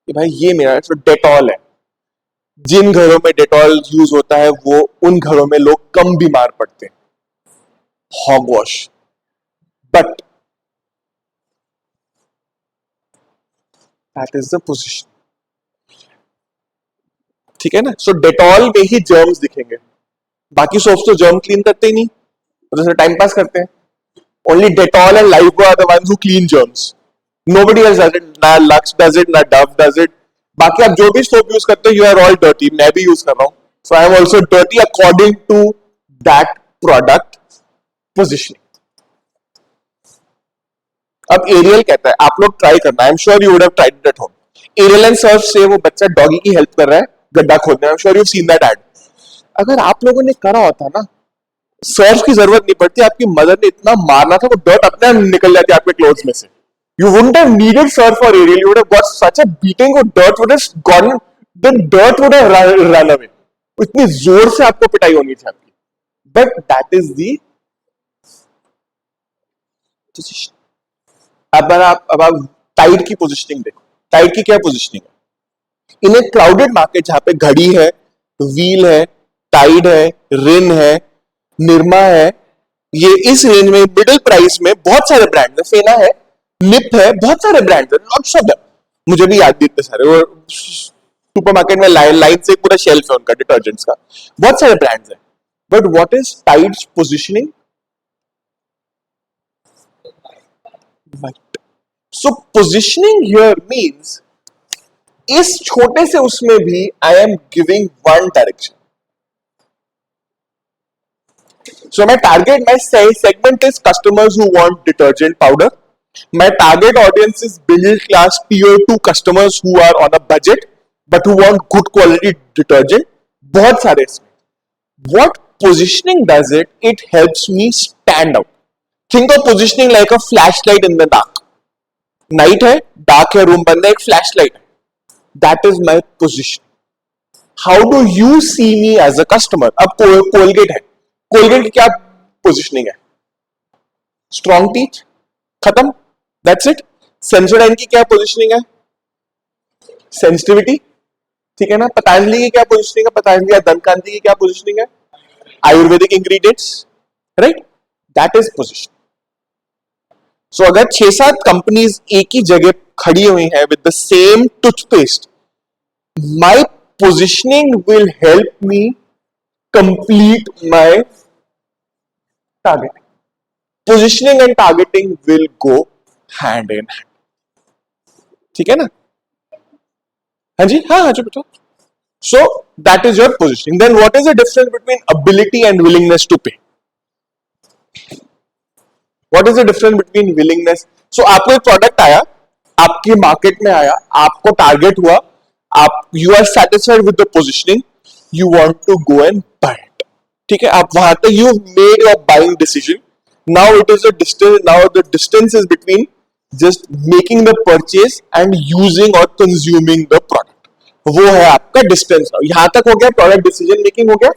कि भाई ये मेरा डेटॉल है, जिन घरों में डेटॉल यूज होता है वो उन घरों में लोग कम बीमार पड़ते हैं, hogwash. But that is the position, ठीक है ना. सो डेटॉल में ही जर्म्स दिखेंगे, बाकी सोप्स तो जर्म क्लीन करते ही नहीं, तो टाइम पास करते हैं. Only Dettol and Lifebuoy are the ones who clean germs. Nobody else does it, ना लक्स डज इट, ना डव डज इट. बाकी आप जो भी सोप यूज करते हो, यू आर ऑल डर्टी. मैं भी यूज कर रहा हूं, so I am also dirty according to that product positioning. अब एरियल कहता है, आप लोग ट्राई करना, I am sure you would have tried it at home. Ariel and Surf से वो बच्चा डॉगी की हेल्प कर रहा है गड्ढा खोदने में. I am sure you have seen that ad. अगर आप लोगों ने करा होता ना, सर्फ की जरूरत नहीं पड़ती, आपकी मदर ने इतना मारना था, वो डर्ट अपने आप निकल जाती आपके क्लोथ्स में से. You wouldn't have needed surf or aerial. You would have got such a beating of dirt would have gone. The dirt would have run away. इतनी जोर से आपको पिटाई होनी थी आपकी. But that is the position. अब आप टाइड की पोजिशनिंग देखो. टाइड की क्या पोजिशनिंग है? इन ए क्राउडेड मार्केट जहां पे घड़ी है, व्हील है, टाइड है, रिन है, निर्मा है, ये इस रेंज में मिडिल प्राइस में बहुत सारे ब्रांड है. फेना है, लिप है, बहुत सारे ब्रांड्स हैं, लॉट्स ऑफ देम. मुझे भी याद नहीं इतने सारे. वो सुपरमार्केट में लाइन से पूरा शेल्फ है उनका डिटर्जेंट्स का, बहुत सारे ब्रांड्स हैं. But what is tides positioning? Right. So positioning here means इस छोटे से उसमें भी I am giving one direction. So my target, my segment is customers who want detergent powder. My target audience is middle class tier 2 customers who are on a budget but who want good quality detergent. बहुत सारे इसमें. What positioning does it? It helps me stand out. Think of positioning like a flashlight in the dark. Night है, dark है, room बंद है, एक flashlight है. That is my position. How do you see me as a customer? अब Colgate है. Colgate की क्या positioning है? Strong teeth, खत्म. That's it. सेंसोडाइन की क्या पोजीशनिंग है? सेंसिटिविटी, ठीक है ना. पतंजलि की क्या पोजीशनिंग है? पतंजलि या दंतकांति की क्या पोजीशनिंग है? Ayurvedic ingredients, right. That is position. So अगर 6-7 कंपनीज एक ही जगह खड़ी हुई हैं with the same toothpaste, my positioning will help me complete my targeting. Positioning and targeting will go hand in hand, ठीक है ना. हाँ जी, हाँ जो बेटा. So that is your positioning. Then what is the difference between ability and willingness to pay? What is the difference between willingness? सो आपको एक प्रोडक्ट आया, आपकी मार्केट में आया, आपको टारगेट हुआ, आप you are satisfied with the positioning, you want to go and buy it, ठीक है. आप वहां तक you made your buying decision. Now it is the distance, now the distance is between just making the purchase and using or consuming the product. वो है आपका distance. यहां तक हो गया, प्रोडक्ट डिसीजन मेकिंग हो गया.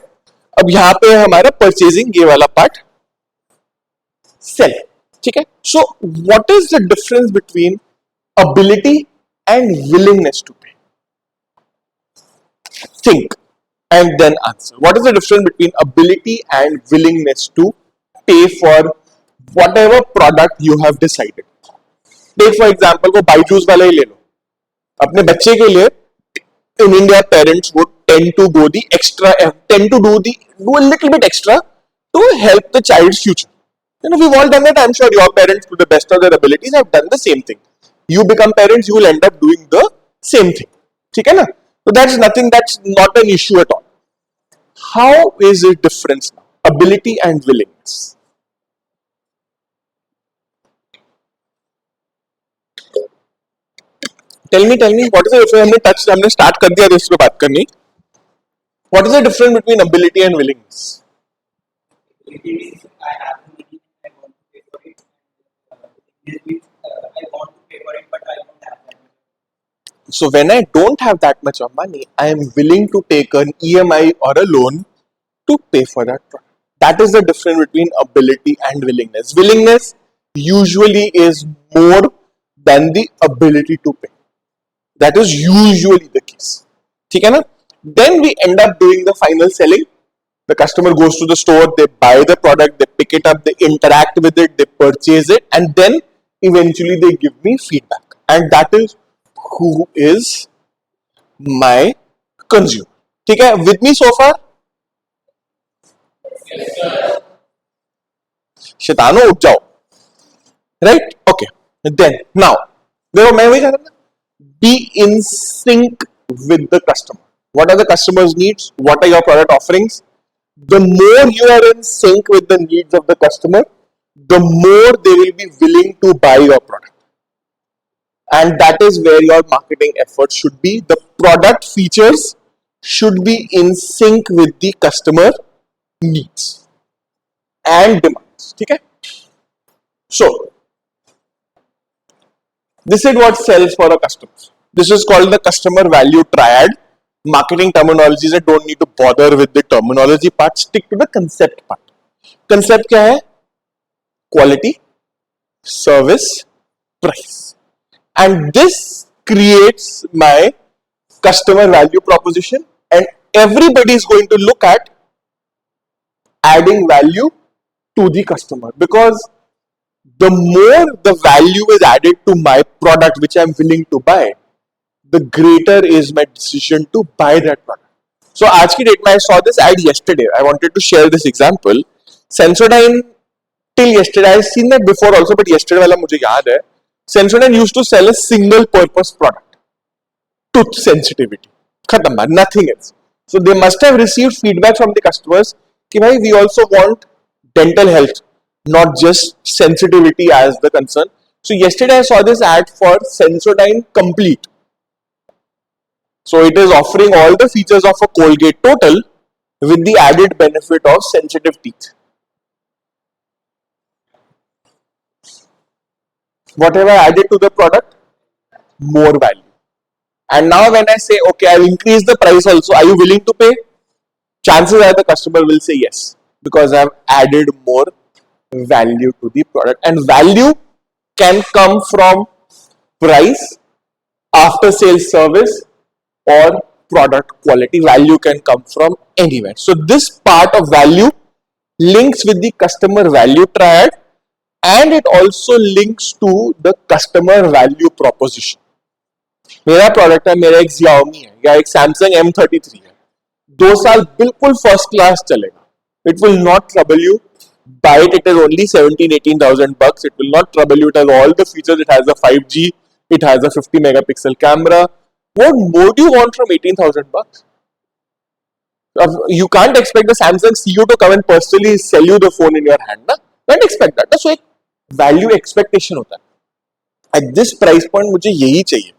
अब यहां पे हमारा परचेजिंग, ये वाला पार्ट सेल, ठीक है. So what is the difference between ability and willingness to pay? Think. and then answer. What is the difference between ability and willingness to pay for whatever product you have decided? Take for example, वो बाइजूस वाला ही ले लो. अपने बच्चे के लिए in India, parents would tend to go the extra, tend to do a little bit extra to help the child's future. You know, we've all done that. I'm sure your parents, to the best of their abilities, have done the same thing. You become parents, you will end up doing the same thing. ठीक है ना? So that's nothing. That's not an issue at all. How is it different now? Ability and willingness. Tell me, what is the difference? हमने start कर दिया इस पे बात करनी. What is the difference between ability and willingness? I have the money, I want to pay for it. I want to pay for it, but I don't have that money. So when I don't have that much of money, I am willing to take an EMI or a loan to pay for that product. That is the difference between ability and willingness. Willingness usually is more than the ability to pay. That is usually the case. ठीक है ना? Then we end up doing the final selling. The customer goes to the store, they buy the product, they pick it up, they interact with it, they purchase it, and then eventually they give me feedback. And that is who is my consumer. ठीक है? With me so far? शैतानो उठ जाओ. Right? Okay. Then, now, देखो मैं वही कह रहा था. Be in sync with the customer. What are the customer's needs? What are your product offerings? The more you are in sync with the needs of the customer, the more they will be willing to buy your product. And that is where your marketing efforts should be. The product features should be in sync with the customer needs and demands. Okay? So, this is what sells for a customer. This is called the customer value triad. Marketing terminologies, I don't need to bother with the terminology part. Stick to the concept part. Concept क्या है? Quality, service, price. And this creates my customer value proposition, and everybody is going to look at adding value to the customer, because the more the value is added to my product which I am willing to buy, the greater is my decision to buy that product. So आज की date में I saw this ad yesterday. I wanted to share this example. Sensodyne, till yesterday, I've seen that before also, but yesterday वाला मुझे याद है. Sensodyne used to sell a single purpose product, tooth sensitivity. खत्म, nothing else. So they must have received feedback from the customers कि भाई we also want dental health, not just sensitivity as the concern. So yesterday I saw this ad for Sensodyne Complete. So it is offering all the features of a Colgate Total with the added benefit of sensitive teeth. Whatever I added to the product, more value. And now when I say, okay, I'll increase the price also, are you willing to pay? Chances are the customer will say yes, because I've added more value to the product. And value can come from price, after sales service, or product quality. Value can come from anywhere. So this part of value links with the customer value triad, and it also links to the customer value proposition. मेरा product है, मेरा एक Xiaomi है या एक Samsung M33 है, 2 साल बिल्कुल फर्स्ट क्लास चलेगा. It will not trouble you. Buy it. It is only 17,000-18,000 bucks. It will not trouble you. It has all the features. It has a 5G. It has a 50 megapixel camera. What more do you want from 18,000 bucks? You can't expect the Samsung CEO to come and personally sell you the phone in your hand. Na? Can't expect that. Na? So एक value expectation होता है. At this price point मुझे यही चाहिए.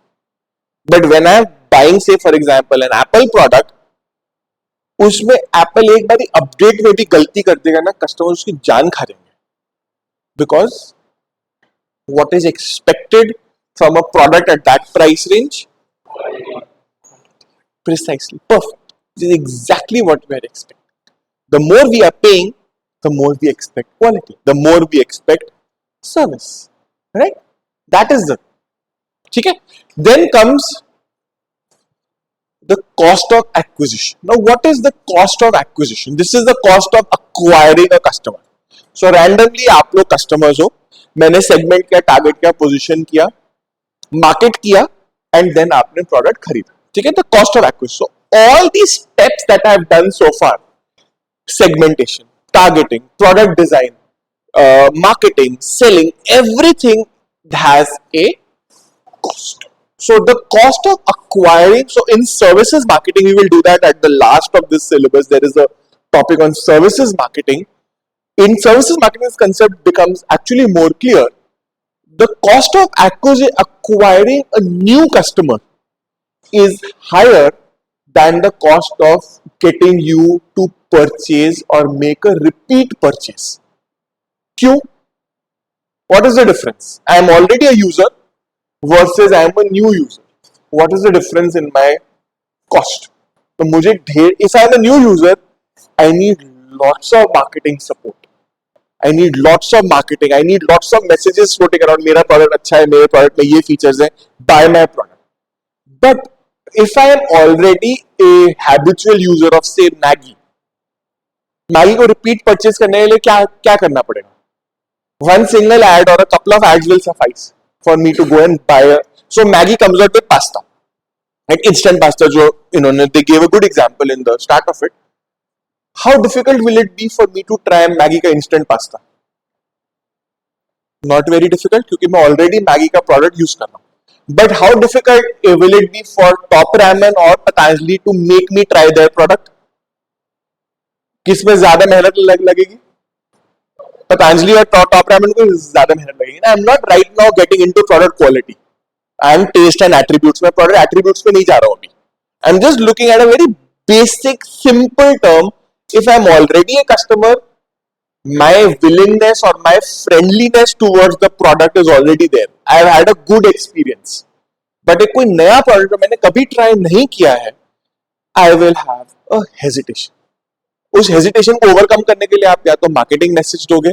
But when I'm buying, say for example, an Apple product, उसमें Apple एक बारी update में भी गलती कर देगा ना, कस्टमर उसकी जान खा देंगे. Because what is expected from a product at that price range? Precisely. Perfect. This is exactly what we are expecting. The more we are paying, the more we expect quality. The more we expect service. Right? That is the. Okay? Then comes the cost of acquisition. Now, what is the cost of acquisition? This is the cost of acquiring a customer. So, randomly आप लोग customers हो, मैंने segment किया, target किया, position किया, market किया, and then आपने product खरीदा. ठीक है? The cost of acquisition. So, all these steps that I have done so far, segmentation, targeting, product design, marketing, selling, everything has a cost. So the cost of acquiring, so in services marketing, we will do that at the last of this syllabus. There is a topic on services marketing. In services marketing, this concept becomes actually more clear. The cost of acquiring a new customer is higher than the cost of getting you to purchase or make a repeat purchase. Q. What is the difference? I am already a user versus I am a new user. What is the difference in my cost? तो मुझे ढेर, if I am a new user, I need lots of marketing support. I need lots of marketing. I need lots of messages floating around. मेरा product अच्छा है, मेरे product में ये features हैं. Buy my product. But if I am already a habitual user of say Maggi, Maggi को repeat purchase करने के लिए क्या करना पड़ेगा? One single ad or a couple of ads will suffice for me to go and buy a. So Maggi comes out with pasta, like instant pasta. जो इन्होंने, they gave a good example in the start of it. How difficult will it be for me to try Maggi का instant pasta? Not very difficult, क्योंकि मैं already Maggi का product use कर रहा हूँ. But how difficult will it be for Top Ramen or Patanjali to make me try their product? किसमें ज्यादा मेहनत लगेगी? Patanjali और Top Ramen को ज्यादा मेहनत लगेगी. I am not right now getting into product quality. I am taste and attributes. मैं product attributes पे नहीं जा रहा हूँ अभी. I am just looking at a very basic, simple term. If I am already a customer, my willingness or my friendliness towards the product is already there. I have had a good experience. But एक कोई नया product जो मैंने कभी try नहीं किया है, I will have a hesitation. उस हेजिटेशन को ओवरकम करने के लिए आप या तो मार्केटिंग मैसेज दोगे,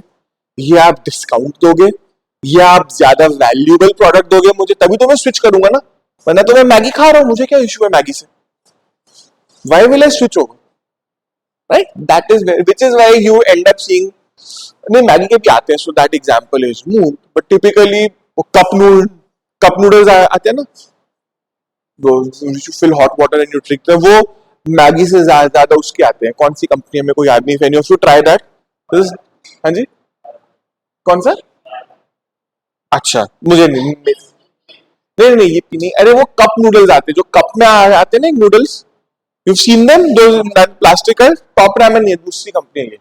या आप डिस्काउंट दोगे, या आप ज्यादा वैल्यूएबल प्रोडक्ट दोगे मुझे, तभी तो मैं स्विच करूंगा ना. वरना तो मैं मैगी खा रहा हूं, मुझे क्या इश्यू है मैगी से? Why will I switch over? Right? That is which is why you and up seeing, नहीं मैगी के भी आते हैं, so that example is mood, but typically cup noodles आते हैं ना, you fill hot water and you drink, वो Maggi से ज्यादा उसके आते हैं. कौन सी कंपनी है मेरे को याद नहीं. Any of you try that? हाँ जी, कौन सा? अच्छा, मुझे नहीं ये नहीं. अरे वो कप नूडल्स आते हैं, जो कप में आते हैं ना नूडल्स, यू सीन देम, दो प्लास्टिक है. टॉप रैमन नहीं है, दूसरी कंपनी है ये.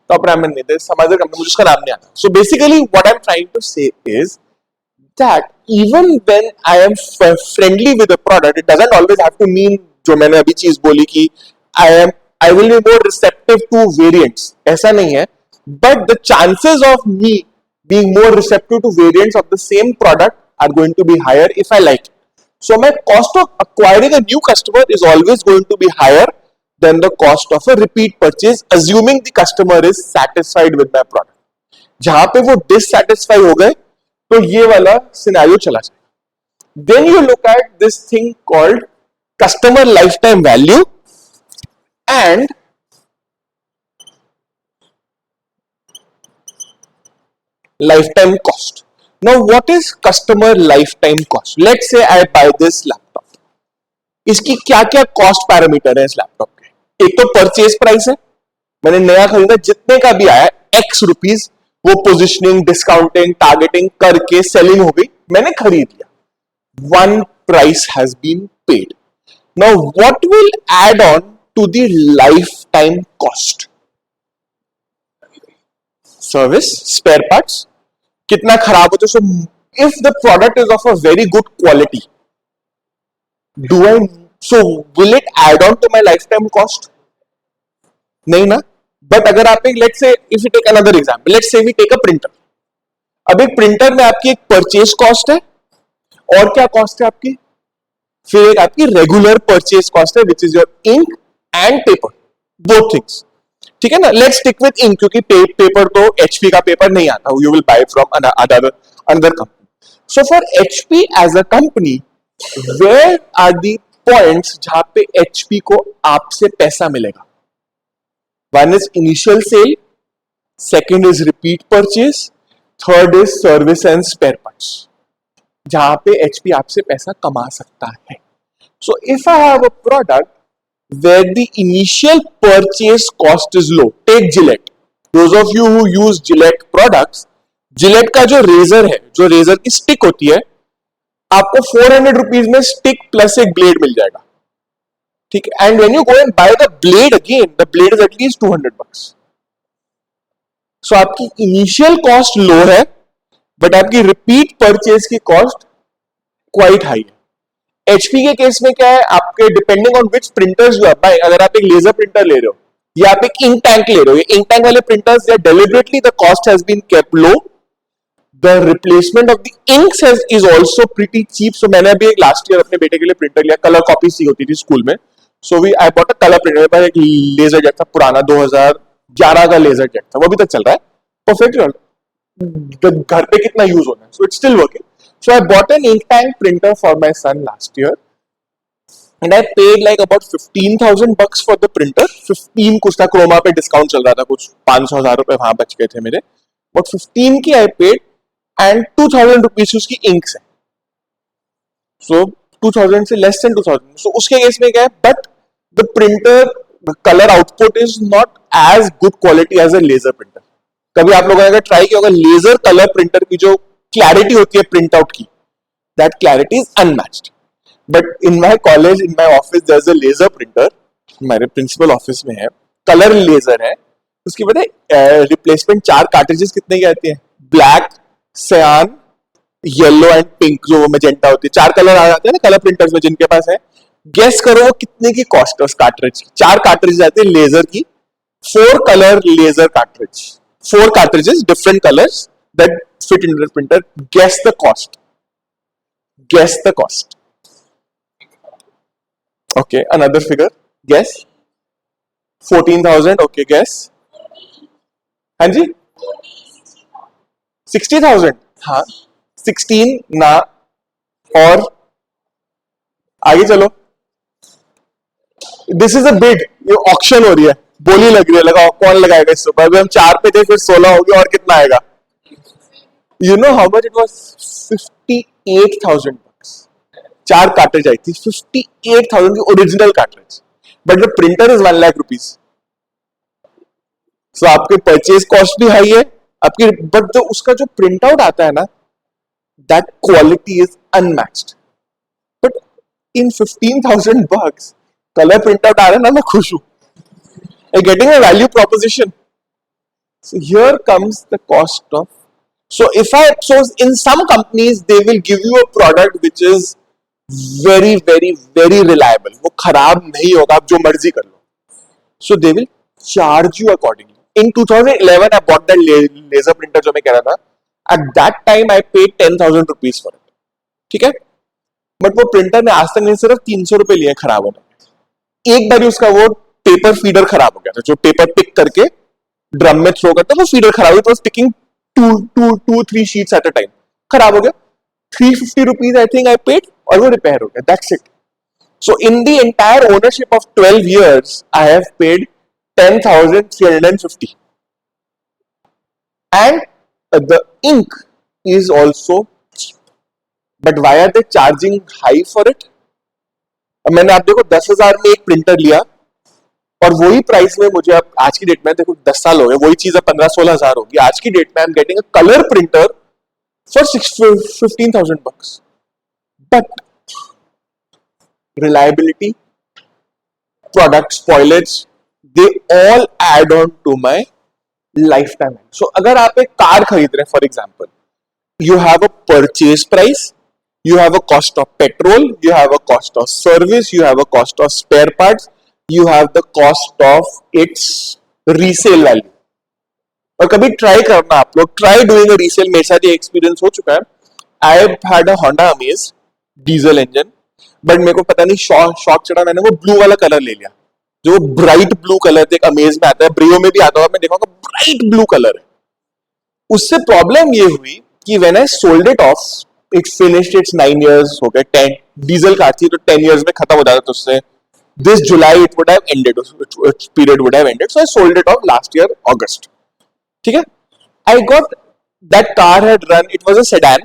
टॉप रैमन नहीं, सम अदर कंपनी, मुझे उसका नाम नहीं आता. So basically what I am trying to say is that even when I am friendly with a product, it doesn't always have to mean जो मैंने अभी चीज बोली कि I will be more receptive to variants. ऐसा नहीं है. But the chances of me being more receptive to variants of the same product are going to be higher if I like it. So my cost of acquiring a new customer is always going to be higher than the cost of a repeat purchase, assuming the customer is satisfied with my product. जहां पे वो dissatisfied हो गए, तो ये वाला scenario चला जाए. Then you look at this thing called customer lifetime value and lifetime cost. Now what is customer lifetime cost? Let's say I buy this laptop. इसकी क्या क्या कॉस्ट पैरामीटर है इस लैपटॉप के? एक तो परचेज प्राइस है, मैंने नया खरीदा, जितने का भी आया एक्स रुपीज, वो पोजिशनिंग, डिस्काउंटिंग, टारगेटिंग करके सेलिंग हो गई, मैंने खरीद लिया. One price has been paid. Now what will add on to the life time cost? Service, spare parts, कितना खराब होते. So if the product is of a very good quality, do I, so will it add on to my life time cost? नहीं ना. But अगर आप एक, let's say, if you take another example, let's say we take a printer. अब एक printer में आपकी एक परचेज कॉस्ट है, और क्या कॉस्ट है आपकी? फिर एक आपकी रेगुलर परचेज कॉस्ट है, which is your ink and paper, both things. ठीक है ना. लेट्स स्टिक विद इंक, क्योंकि पेपर तो एचपी का पेपर नहीं आता, you will buy from another company. So for HP as a company, where are the points जहां पे एचपी को आपसे पैसा मिलेगा. One is initial sale, second is repeat purchase, third is service and spare parts, जहां पे HP आपसे पैसा कमा सकता है. So if I have a product where the initial purchase cost is low, take Gillette. Those of you who use Gillette products, Gillette का जो razor है, जो रेजर की स्टिक होती है, आपको 400 रुपीज में स्टिक प्लस एक ब्लेड मिल जाएगा. ठीक है. And when you go and buy the blade again, the blade is at least 200 bucks. सो आपकी इनिशियल कॉस्ट लो है, बट आपकी रिपीट परचेज की कॉस्ट क्वाइट हाई है. एचपी के केस में क्या है, आपके depending on which printers you are buying, अगर आप एक लेजर प्रिंटर ले रहे हो या आप एक इंक टैंक ले रहे हो, ये इंक टैंक वाले printers deliberately the cost has been kept low, the replacement of the inks is also pretty cheap. So मैंने अभी एक लास्ट ईयर अपने बेटे के लिए प्रिंटर लिया, कलर कॉपी सी होती थी स्कूल में. So we I bought a colour printer. मेरे पास एक लेजर जेट था पुराना, 2011 का लेजर जेट था, वो अभी तक चल रहा है, परफेक्ट. घर पे कितना यूज होना है, so it's still working. So I bought an ink tank printer for my son last year, and I paid like about 15,000 bucks for the printer. 15 कुछ था, क्रोमा पे डिस्काउंट चल रहा था, कुछ 500,000 रुपए वहां बच गए थे मेरे. But 15 की I paid and 2,000 रुपीज उसकी इंक है. So 2,000 से लेस देन 2,000. So उसके केस में क्या है, but the printer the color output is not as good quality as a laser printer. कभी आप लोगों ने अगर ट्राई किया होगा, लेजर कलर प्रिंटर की जो क्लैरिटी होती है प्रिंट आउट की, that clarity is unmatched. But in my college, in my office, there is a laser printer, हमारे प्रिंसिपल ऑफिस में है, कलर लेजर है. उसकी पता है रिप्लेसमेंट 4 कार्ट्रिजेस कितने की आती है? ब्लैक, सयान, येलो एंड पिंक, जो मैजेंटा होती है. 4 कलर आ जाते हैं ना कलर प्रिंटर्स में जिनके पास है. गेस करो वो कितने की कॉस्ट है उस कार्ट्रिज की? 4 कार्ट्रिज आती है लेजर की, 4 colour laser cartridge, 4 cartridges, different colors that fit into the printer. Guess the cost. Guess the cost. Okay, another figure. Guess. 14,000. Okay, guess. हाँ जी? 60,000. हाँ. 16 ना. और आगे चलो. This is a bid. ये ऑक्शन हो रही है. बोली लग रही है, लगाओ कौन लगाएगा इससे ऊपर. अभी हम 4 पे थे, फिर 16 हो गया, और कितना आएगा? You know how much it was? 58,000 bucks. 4 cartridge आई थी, 58,000 की original cartridge, but the printer is 1 lakh rupees. So आपके परचेज कॉस्ट भी हाई है आपकी, बट जो उसका जो प्रिंट आउट आता है ना, that quality is unmatched. But in 15,000 bucks colour print out आ रहा है ना, मैं खुश हूं. Getting a value proposition. So here comes the cost of. So in some companies they will give you a product which is very very very reliable. वो खराब नहीं होगा, आप जो मर्जी कर लो. So they will charge you accordingly. In 2011 I bought that laser printer जो मैं कह रहा था. At that time I paid 10,000 rupees for it. ठीक है? बट वो प्रिंटर ने आज तक नहीं सिर्फ 300 रुपए लिए खराब होने. एक बार उसका वो पेपर फीडर खराब हो गया था, जो पेपर पिक करके ड्रम में थ्रो करता है, वो फीडर खराब हुई, तो picking 2-3 sheets at a time, खराब हो गया. 350 rupees I think I paid, और वो रिपेयर हो गया. That's it. So in the entire ownership of 12 years I have paid 10,350 and the ink is also. But why are they charging high for it? मैंने आप देखो 10,000 में एक printer लिया, और वही प्राइस में मुझे अब आज की डेट में, देखो 10 साल हो गए, वही चीज अब 15-16 हजार होगी. आज की डेट में I am getting a colour printer for 15,000 bucks. But reliability, product spoilage, they all add on to my life time. So अगर आप एक कार खरीद रहे हैं, for example, you have a purchase price, you have a cost of petrol, you have a cost of service, you have a cost of spare parts, you have the cost of its resale value. और कभी try करना, आप लोग try doing a resale. मेरे साथ ये experience हो चुका है. I had a Honda amaze diesel engine, but मेरे को पता नहीं शॉक चढ़ा, मैंने वो ब्लू वाला कलर ले लिया, जो ब्राइट ब्लू कलर एक अमेज में आता है, ब्रियो में भी आता होगा, मैं देखूंगा ब्राइट ब्लू कलर है. उससे प्रॉब्लम ये हुई कि when I sold it of, it finished it's 9 years, हो गए 10. डीजल कार थी तो 10 years में खत्म हो जाता था उससे. This July it would have ended, its period would have ended, so I sold it off last year August. ठीक है. I got that car had run, it was a sedan,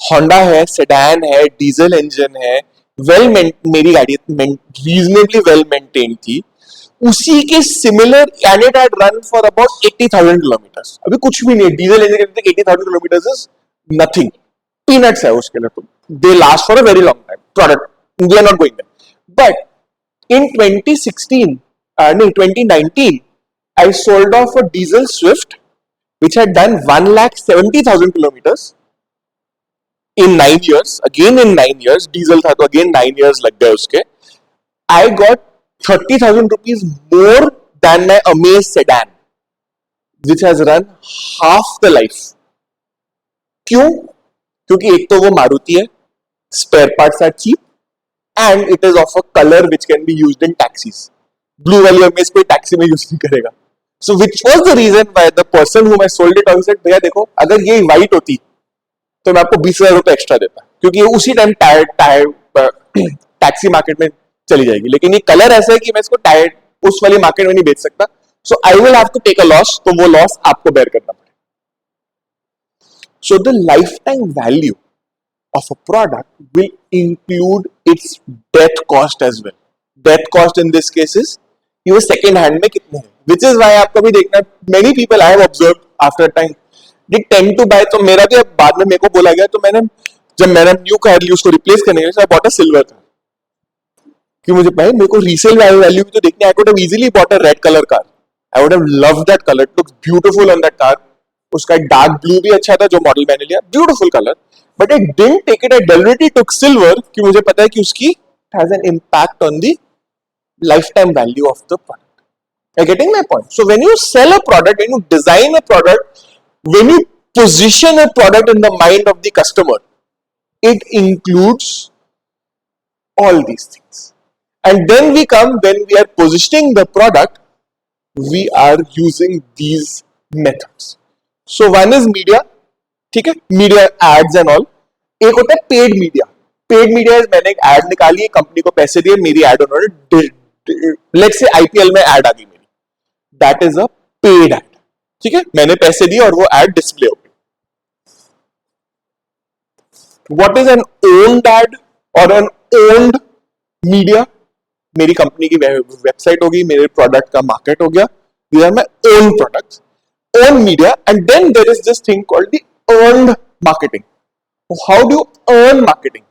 Honda है, sedan है, diesel engine है, मेरी गाड़ी reasonably well maintained थी. उसी के similar and it had run for about 80,000 kilometers. अभी कुछ भी नहीं है, डीजल इंजन के 80,000 kilometers is nothing, peanuts है उसके लिए. तो they last for a very long time. Product, we are not going there. But in 2016, no, 2019, I sold off a diesel Swift which had done 1,70,000 kilometers in 9 years. Again in 9 years, diesel था तो again 9 years लग गए उसके. I got 30,000 rupees more than my Amaze sedan, which has run half the life. क्यों? क्योंकि एक तो वो मारुति है, spare parts are cheap, and it is of a color which can be used in taxis. Blue वाली Amaze कोई taxi में use नहीं करेगा. So which was the reason why the person whom I sold it on said, भैया देखो अगर ये white होती तो मैं आपको 20,000 रुपए एक्स्ट्रा देता, क्योंकि ये उसी टाइम टैक्सी मार्केट में चली जाएगी. लेकिन ये कलर ऐसा है कि मैं इसको टायर उस वाली मार्केट में नहीं बेच सकता. So I will have to take a loss, तो वो लॉस आपको बेयर करना पड़ेगा. So the life time value of a product will include its death cost as well. Death cost in this case is ये second hand में कितने हैं, which is why आपको भी देखना, many people I have observed after time they tend to buy. तो मेरा भी अब बाद में मेरे को बोला गया, तो मैंने जब मैंने न्यू कार ली उसको रिप्लेस करने के लिए बॉट अ सिल्वर कार, कि मुझे भाई मेरे को रीसेल वैल्यू भी तो देखनी. I could have easily bought a red colour car. I would have loved that colour, it looks beautiful on that car. उसका डार्क ब्लू भी अच्छा था जो मॉडल मैंने लिया, beautiful colour. But I didn't take it. I deliberately took silver कि मुझे पता है कि उसकी has an impact on the lifetime value of the product. Are you getting my point? So when you sell a product, when you design a product, when you position a product in the mind of the customer, it includes all these things. And then when we are positioning the product, we are using these methods. So one is media. ठीक है, media ads and all. एक होता है paid media. Paid media मैंने एक add निकाली है, company को पैसे दिए, मेरी एड उन्होंने, लेट्स से आईपीएल में एड आ गई मेरी, that is a paid ad. ठीक है, मैंने पैसे दिए और वो एड डिस्प्ले हो गई. What is an owned ad और एन ओन्ड मीडिया? मेरी कंपनी की वेबसाइट होगी, मेरे प्रोडक्ट का मार्केट हो गया, these are my own products, own media. And then there is this thing called the earned marketing. How do you earn marketing?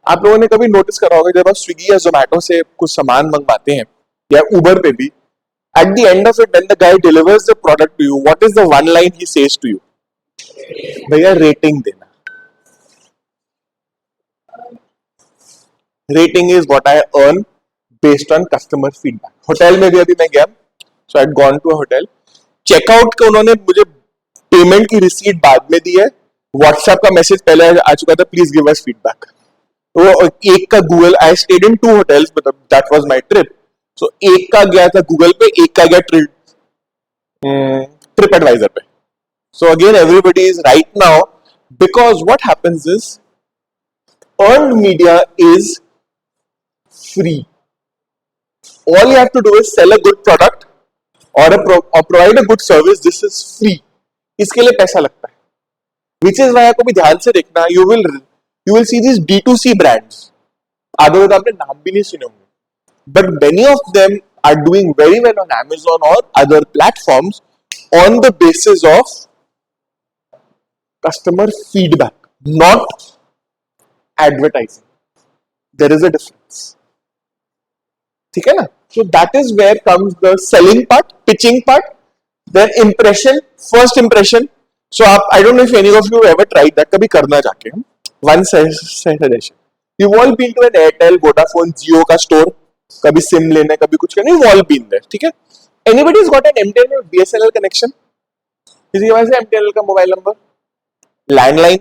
आप लोगों ने कभी नोटिस करा होगा जब आप स्विगी या जोमैटो से कुछ सामान मंगवाते हैं या उबर पे भी, at the end of it when the guy delivers the product to you, what is the one line he says to you? भैया रेटिंग देना. Rating is what I earn based on customer feedback. Hotel में भी अभी मैं गया, so I had gone to a hotel. Checkout का उन्होंने मुझे पेमेंट की रिसीट बाद में दी है, व्हाट्सएप का मैसेज पहले आ चुका था, प्लीज गिव अस फीडबैक. वो एक का Google, I stayed in 2 hotels, मतलब दैट वाज माय ट्रिप. सो एक का गया था गूगल पे, एक का गया ट्रिप एडवाइजर पे. So again everybody is right now, because what happens is earned media is free. All you have to do is sell a good product और provide a good service. This is free. इसके लिए पैसा लगता है, which is why आपको भी ध्यान से देखना. You will see this D2C brands, आधे तो आपने नाम भी नहीं सुने होंगे, but many of them are doing very well on Amazon और other platforms on the basis of customer feedback, not advertising. There is a difference. ठीक है ना? So that is where comes the selling part, pitching part. Then impression, first impression. So I don't know if any of you ever tried that. कभी करना जाके. One suggestion. You've all been to an Airtel, Vodafone, Jio का store. कभी SIM लेने, कभी कुछ करने. You've all been there. ठीक है? Anybody's got an MTNL or BSNL connection? किसी के पास है MTNL का मोबाइल नंबर? लैंडलाइन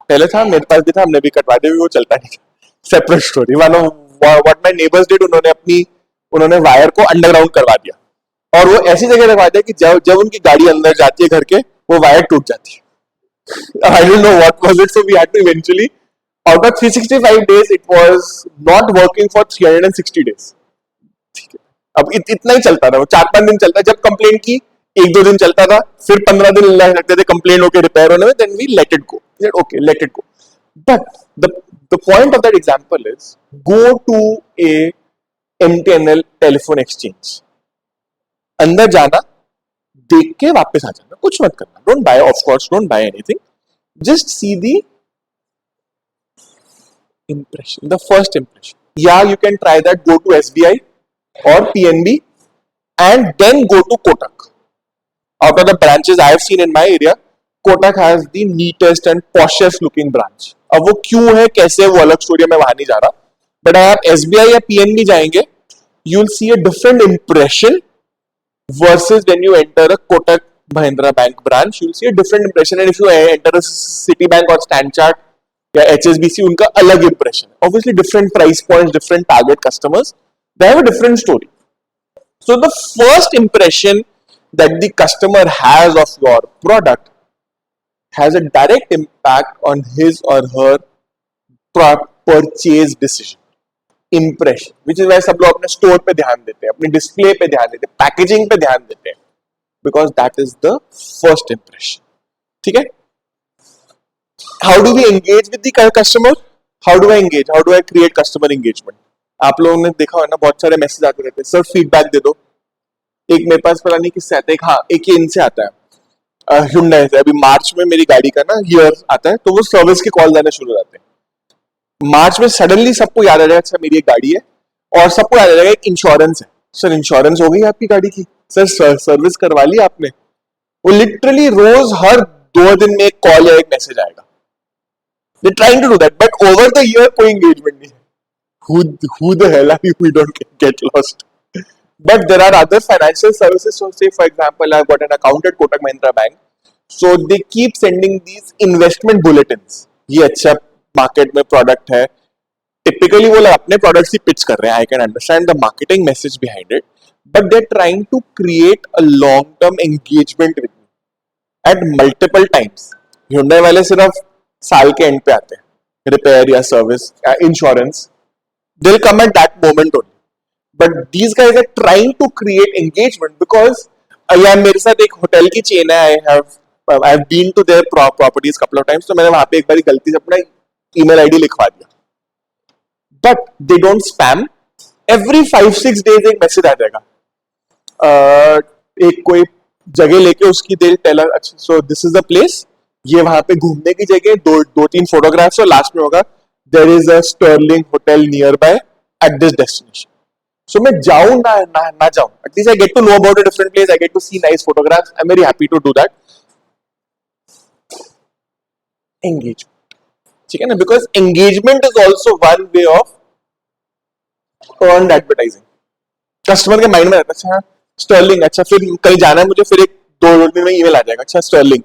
पहले था, मेरे पास भी था, हमने भी कटवा दिया, वो चलता नहीं. Separate story. What my neighbors did, उन्होंने वायर को अंडरग्राउंड करवा दिया और वो ऐसी जगह रखवा दिया कि जब उनकी गाड़ी अंदर जाती है घर के, वो वायर टूट जाती है. I don't know what was it, so we had to eventually, out of 365 days, it was not working for 360 days. ठीक है, अब इतना ही चलता था, वो 4-5 दिन चलता, जब कंप्लेन की 1-2 दिन चलता था, फिर 15 दिन लगते थे कंप्लेन होकर रिपेयर होने में, then we let it go, okay let it go. But the point of that example is, go to a MTNL telephone exchange, अंदर जाना, देख के वापस आ जाना, कुछ मत करना, don't buy, of course don't buy anything, just see the impression, the first impression. Yeah, you can try that, go to SBI or PNB and then go to Kotak. Out of the branches I have seen in my area, Kotak has the neatest and poshest looking branch. अब वो क्यों है, कैसे, वो अलग story, मैं वहां नहीं जा रहा, बट अगर आप SBI या PNB जाएंगे, you will see a different impression versus when you enter a Kotak Mahindra Bank branch, you will see a different impression. And if you enter a Citibank or Stanchart या HSBC, उनका अलग impression. Obviously, different price points, different target customers, they have a different story. So the first impression that the customer has of your product has a direct impact on his or her purchase decision. Impression, which is why सब लोग अपने store पे ध्यान देते हैं, अपने display पे ध्यान देते हैं, पैकेजिंग पे ध्यान देते हैं, because that is the first impression. ठीक है? How do we engage with the customer? How do I engage? How do I create customer engagement? आप लोगों ने देखा हो ना, बहुत सारे मैसेज आते रहते हैं, सर फीडबैक दे दो. एक मेरे पास पता नहीं किससे आता है, हाँ एक ये इनसे आता है, Hyundai से. अभी मार्च में मेरी गाड़ी का ना ईयर आता है, तो वो सर्विस के कॉल आने शुरू हो जाते हैं. मार्च में सडनली सबको याद आ जाएगा, अच्छा मेरी एक गाड़ी है, और सबको याद आ जाएगा एक इंश्योरेंस है. सर इंश्योरेंस हो गई आपकी गाड़ी की, सर सर्विस करवा ली आपने. वो लिटरली रोज हर 2 दिन में एक कॉल या एक मैसेज आएगा. They're trying to do that, but over the year कोई engagement नहीं है. Who the hell are you? We don't get lost. But there are other financial services. So say for example, I've got an account at Kotak Mahindra Bank. So they keep sending these investment bulletins. ये अच्छा market में product है. Typically वो लोग अपने products ही pitch कर रहे हैं. I can understand the marketing message behind it, but they are trying to create a long term engagement with me at multiple times. Hyundai वाले सिर्फ साल के एंड पे आते हैं, रिपेयर या सर्विस या insurance, they will come at that moment only. But these guys are trying to create engagement, because या मेरे साथ एक होटल की चेन है, I have been to their properties couple of times, तो मैंने वहां पे एक बार गलती से अपना ईमेल आईडी लिखवा दिया. But they don't spam. Every 5-6 days एक मैसेज आ जाएगा, एक कोई जगह लेके उसकी दे टेल, अच्छा so this is the place, ये वहां पे घूमने की जगह, 2-3 फोटोग्राफ्स, और लास्ट में होगा there is a Sterling hotel near by at this destination. So मैं जाऊं ना जाऊं, at least I get to know about a different place, I get to see nice photographs. I am very happy to do that. Engagement, ठीक है ना, because engagement is also one way of earned advertising. Customer के mind में रहता है, अच्छा Stirling, अच्छा फिर कहीं जाना है मुझे, फिर एक 2 दिन में ईमेल आ जाएगा, अच्छा Sterling,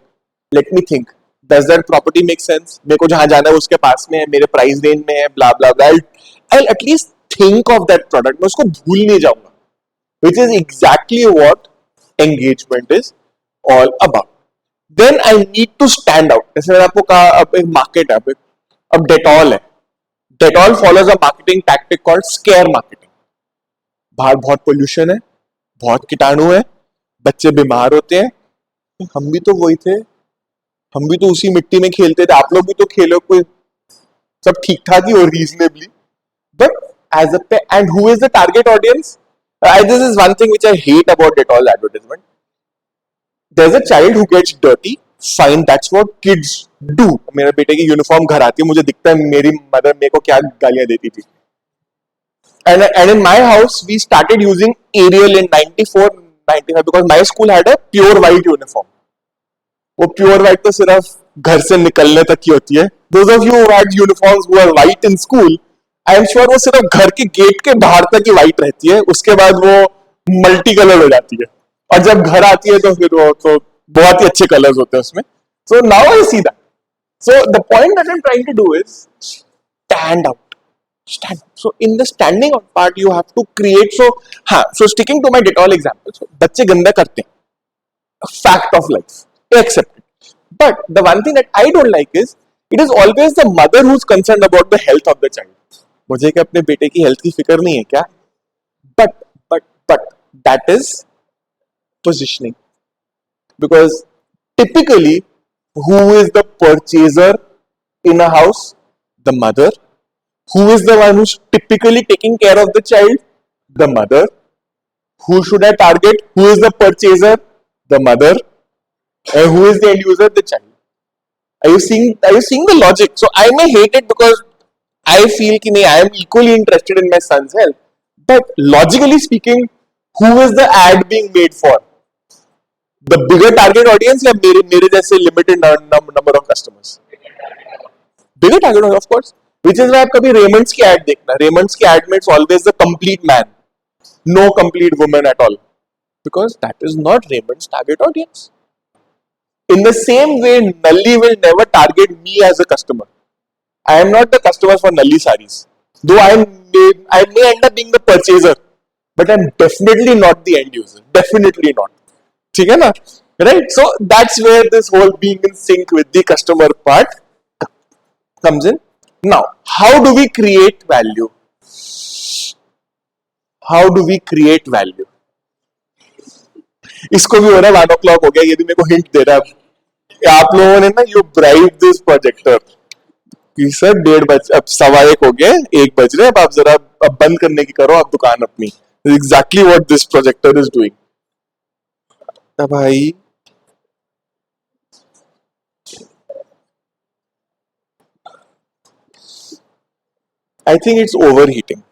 let me think, does that property make sense, मेरे को जहां जाना है उसके पास में है, मेरे प्राइस रेंज में है, blah blah blah. I at least think of that product, मैं उसको भूल नहीं जाऊंगा, which is exactly what engagement is all about. Then I need to stand out. जैसे मैंने आपको कहा, अब एक मार्केट है, अब डेटॉल है, Dettol follows a marketing tactic called square marketing. बाहर बहुत पोल्यूशन है, बहुत कीटाणु है, बच्चे बीमार होते हैं, हम भी तो वही थे, हम भी तो उसी मिट्टी में खेलते थे, आप लोग भी तो खेलो, कोई सब ठीक ठाक ही और reasonably. But as a and who is the target audience? This is one thing which I hate about Dettol advertisement. There is a child who gets dirty, fine, that's what kids do. मेरे बेटे की uniform घर आती है, मुझे दिखता है मेरी मदर मेरे को क्या गालियां देती थी. And in my house we started using Arial in 94-95 because my school had a pure white uniform. वो प्योर व्हाइट तो सिर्फ घर से निकलने तक की होती है. Those of you who had uniforms who are white in school, I am sure वो सिर्फ घर के गेट के बाहर तक ही व्हाइट रहती है, उसके बाद वो मल्टी कलर हो जाती है, और जब घर आती है तो फिर वो तो बहुत ही अच्छे कलर्स होते हैं उसमें. So now I see that. So the point that I'm trying to do is stand out. Stand up. So in the standing out part you have to create. So sticking to my Dettol example, so बच्चे गंदा करते हैं, fact of life, accept it. But the one thing that I don't like is it is always the mother who's concerned about the health of the child. मुझे क्या अपने बेटे की health की फिक्र नहीं है क्या? But but that is positioning, because typically who is the purchaser in a house? The mother. Who is the one who's typically taking care of the child? The mother. Who should I target? Who is the purchaser? The mother. And who is the end user? The child. Are you seeing the logic? So I may hate it because I feel कि नहीं, I am equally interested in my son's health. But logically speaking, who is the ad being made for? The bigger target audience या मेरे जैसे limited number of customers? Bigger target audience, of course. Which is why आप कभी Raymond's की ad देखना. Raymond's की ad में it's always the complete man, no complete woman at all, because that is not Raymond's target audience. In the same way, Nalli will never target me as a customer. I am not the customer for Nalli sarees. Though I may end up being the purchaser, but I'm definitely not the end user. Definitely not. ठीक है ना? Right? So that's where this whole being in sync with the customer part comes in. Now, how do we create value? How do we create value? इसको भी हो रहा है 1 o'clock हो गया, ये भी मेरे को हिंट दे रहा है आप लोगों ने ना, यू ब्राइव दिस प्रोजेक्टर कि सर 1:30 अब 1:15 हो गए, 1 बज रहे, अब आप जरा अब बंद करने की करो आप दुकान अपनी. Exactly what this projector is doing. भाई I think it's overheating.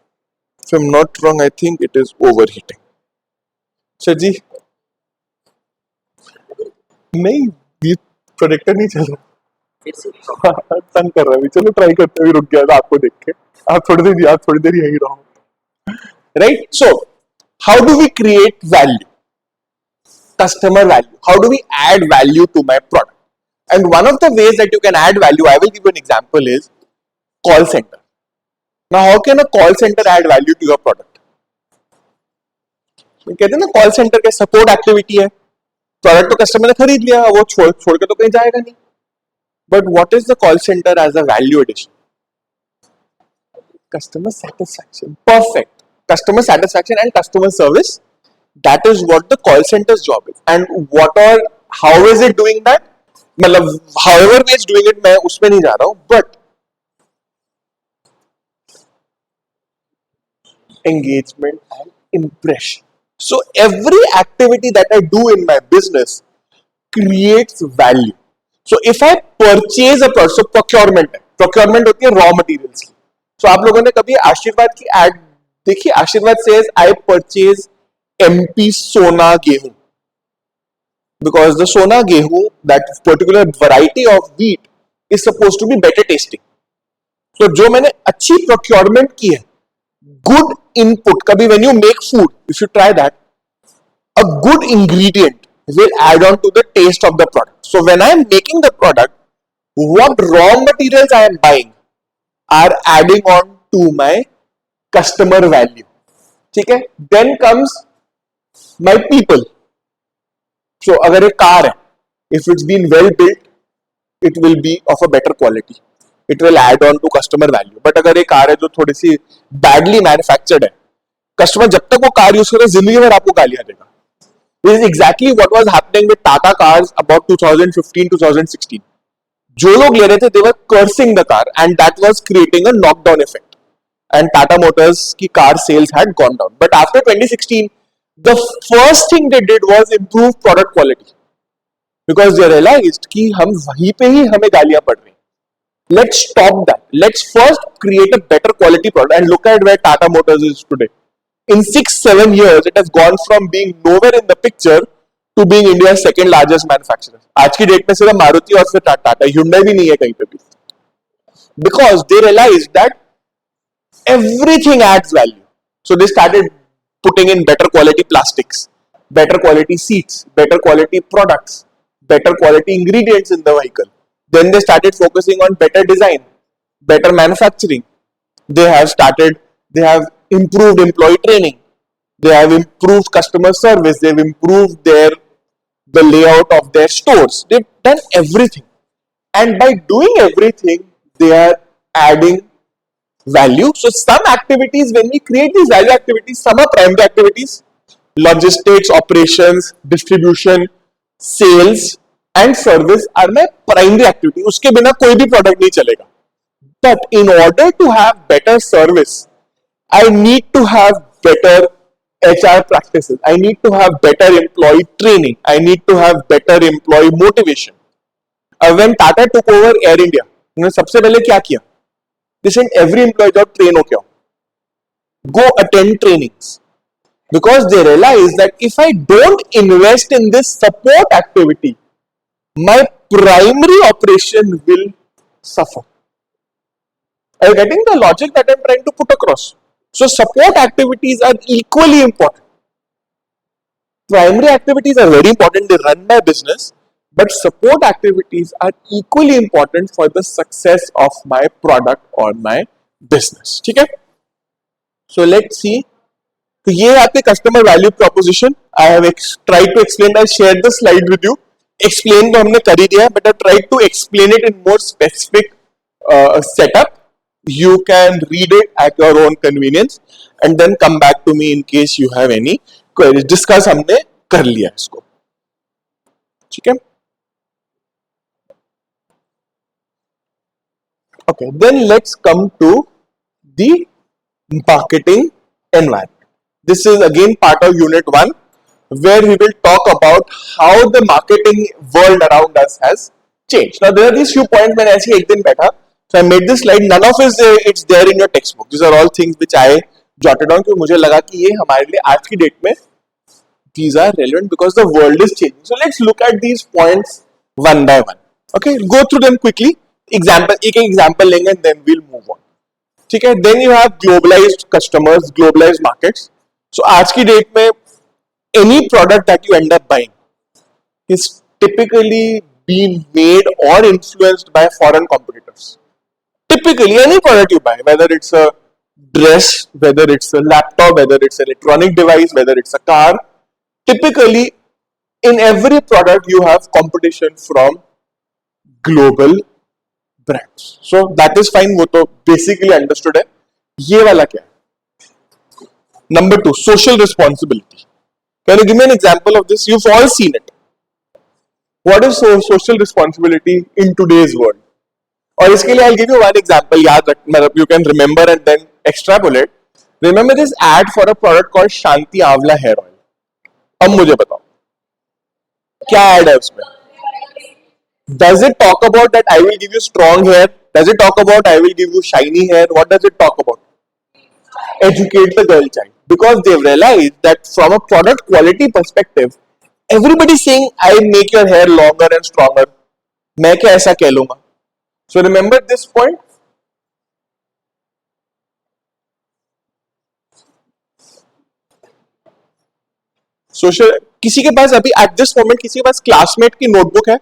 If I'm not wrong, I think it is overheating. Sir जी नहीं, ये प्रोजेक्टर नहीं चल रहा, तंग कर रहा है. चलो ट्राई करते हुए रुक गया था आपको देख के. आप थोड़ी देर यही रहो. Right? So, how do we create value? Customer value. How do we add value to my product? And one of the ways that you can add value, I will give you an example, is call center. Now, how can a call center add value to your product? कहते हैं ना, call centre का support activity है. Product तो customer ने खरीद लिया, वो छोड़ के तो कहीं जाएगा नहीं. But what is the call centre as a value addition? Customer satisfaction. Perfect. Customer satisfaction and customer service. That is what the call center's job is. And how is it doing that? मतलब however way it's doing it, मैं उसमें नहीं जा रहा हूँ, but engagement and impression. So every activity that I do in my business creates value. So if I purchase a product, so procurement होती है raw materials की. So आप लोगों ने कभी आशीर्वाद की ad देखी? आशीर्वाद says I purchase MP Sona गेहूं, because the Sona गेहूं, that particular variety of wheat, is supposed to be better tasting. So जो मैंने अच्छी procurement की है, good input, कभी when you make food, if you try that, a good ingredient will add on to the taste of the product. So when I am making the product, what raw materials I am buying are adding on to my customer value. ठीक है? Then comes my people. So अगर एक car है, if it's been well built, it will be of a better quality. It will add on to customer value. But अगर एक car है जो थोड़ी सी badly manufactured है, कस्टमर जब तक वो कार यूज करे जिंदगी भर आपको गालियां देगा. This is exactly what was happening with Tata cars about 2015-2016. जो लोग ले रहे थे, they were cursing the car, and that was creating a knockdown effect. And Tata Motors की car sales had gone down. But after 2016, the first thing they did was improve product quality, because they realized कि हम वहीं पे ही हमें गालियां पड़ रही. Let's stop that. Let's first create a better quality product, and look at where Tata Motors is today. In 6-7 years, it has gone from being nowhere in the picture to being India's second largest manufacturer. आज की date में सिर्फ मारुति और फिर Tata, Hyundai भी नहीं है कहीं पे भी. Because they realized that everything adds value. So they started putting in better quality plastics, better quality seats, better quality products, better quality ingredients in the vehicle. Then they started focusing on better design, better manufacturing. They have improved employee training. They have improved customer service. They've improved their the layout of their stores. They've done everything, and by doing everything they are adding value. So some activities, when we create these value activities, some are primary activities, logistics, operations, distribution, sales and service are my primary activity. उसके बिना कोई भी product नहीं चलेगा. But in order to have better service, I need to have better HR practices. I need to have better employee training. I need to have better employee motivation. When Tata took over Air India, उन्होंने सबसे पहले क्या किया? They sent every employee job train होके आओ. Go attend trainings. Because they realize that if I don't invest in this support activity, my primary operation will suffer. Are you getting the logic that I'm trying to put across? So support activities are equally important. Primary activities are very important, they run my business, but support activities are equally important for the success of my product or my business. ठीक है? So let's see. तो ये आपके customer value proposition. I have tried to explain, I share the slide with you. Explain तो हमने कर ही दिया, but I tried to explain it in more specific setup. You can read it at your own convenience and then come back to me in case you have any queries. Discuss हमने कर लिया इसको. ठीक है? Okay, then let's come to the marketing environment. This is again part of unit 1, where we will talk about how the marketing world around us has changed. Now there are these few points when I see एक दिन बैठा, so I made this slide. None of it's there in your textbook. These are all things which I jotted down क्योंकि मुझे लगा कि ये हमारे लिए आज की डेट में these are relevant because the world is changing. So let's look at these points one by one. Okay, go through them quickly. Example, एक example लेंगे and then we'll move on. ठीक है? Then you have globalized customers, globalized markets. So आज की date में any product that you end up buying is typically being made or influenced by foreign competitors. Typically any product you buy, whether it's a dress, whether it's a laptop, whether it's an electronic device, whether it's a car, typically in every product you have competition from global brands. So that is fine, वो तो basically understood है. ये वाला क्या है? Number 2, social responsibility. Can you give me an example of this? You've all seen it. What is social responsibility in today's world? और इसके लिए I'll give you one example. याद रख, मतलब you can remember and then extrapolate. Remember this ad for a product called Shanti Avla hair oil. अब मुझे बताओ क्या ad है उसमें? Does it talk about that I will give you strong hair? Does it talk about I will give you shiny hair? What does it talk about? Educate the girl child, because they've realized that from a product quality perspective, everybody saying I make your hair longer and stronger. मैं क्या ऐसा कह लूंगा? So remember this point. Social, किसी के पास अभी at this moment किसी के पास क्लासमेट की नोटबुक है?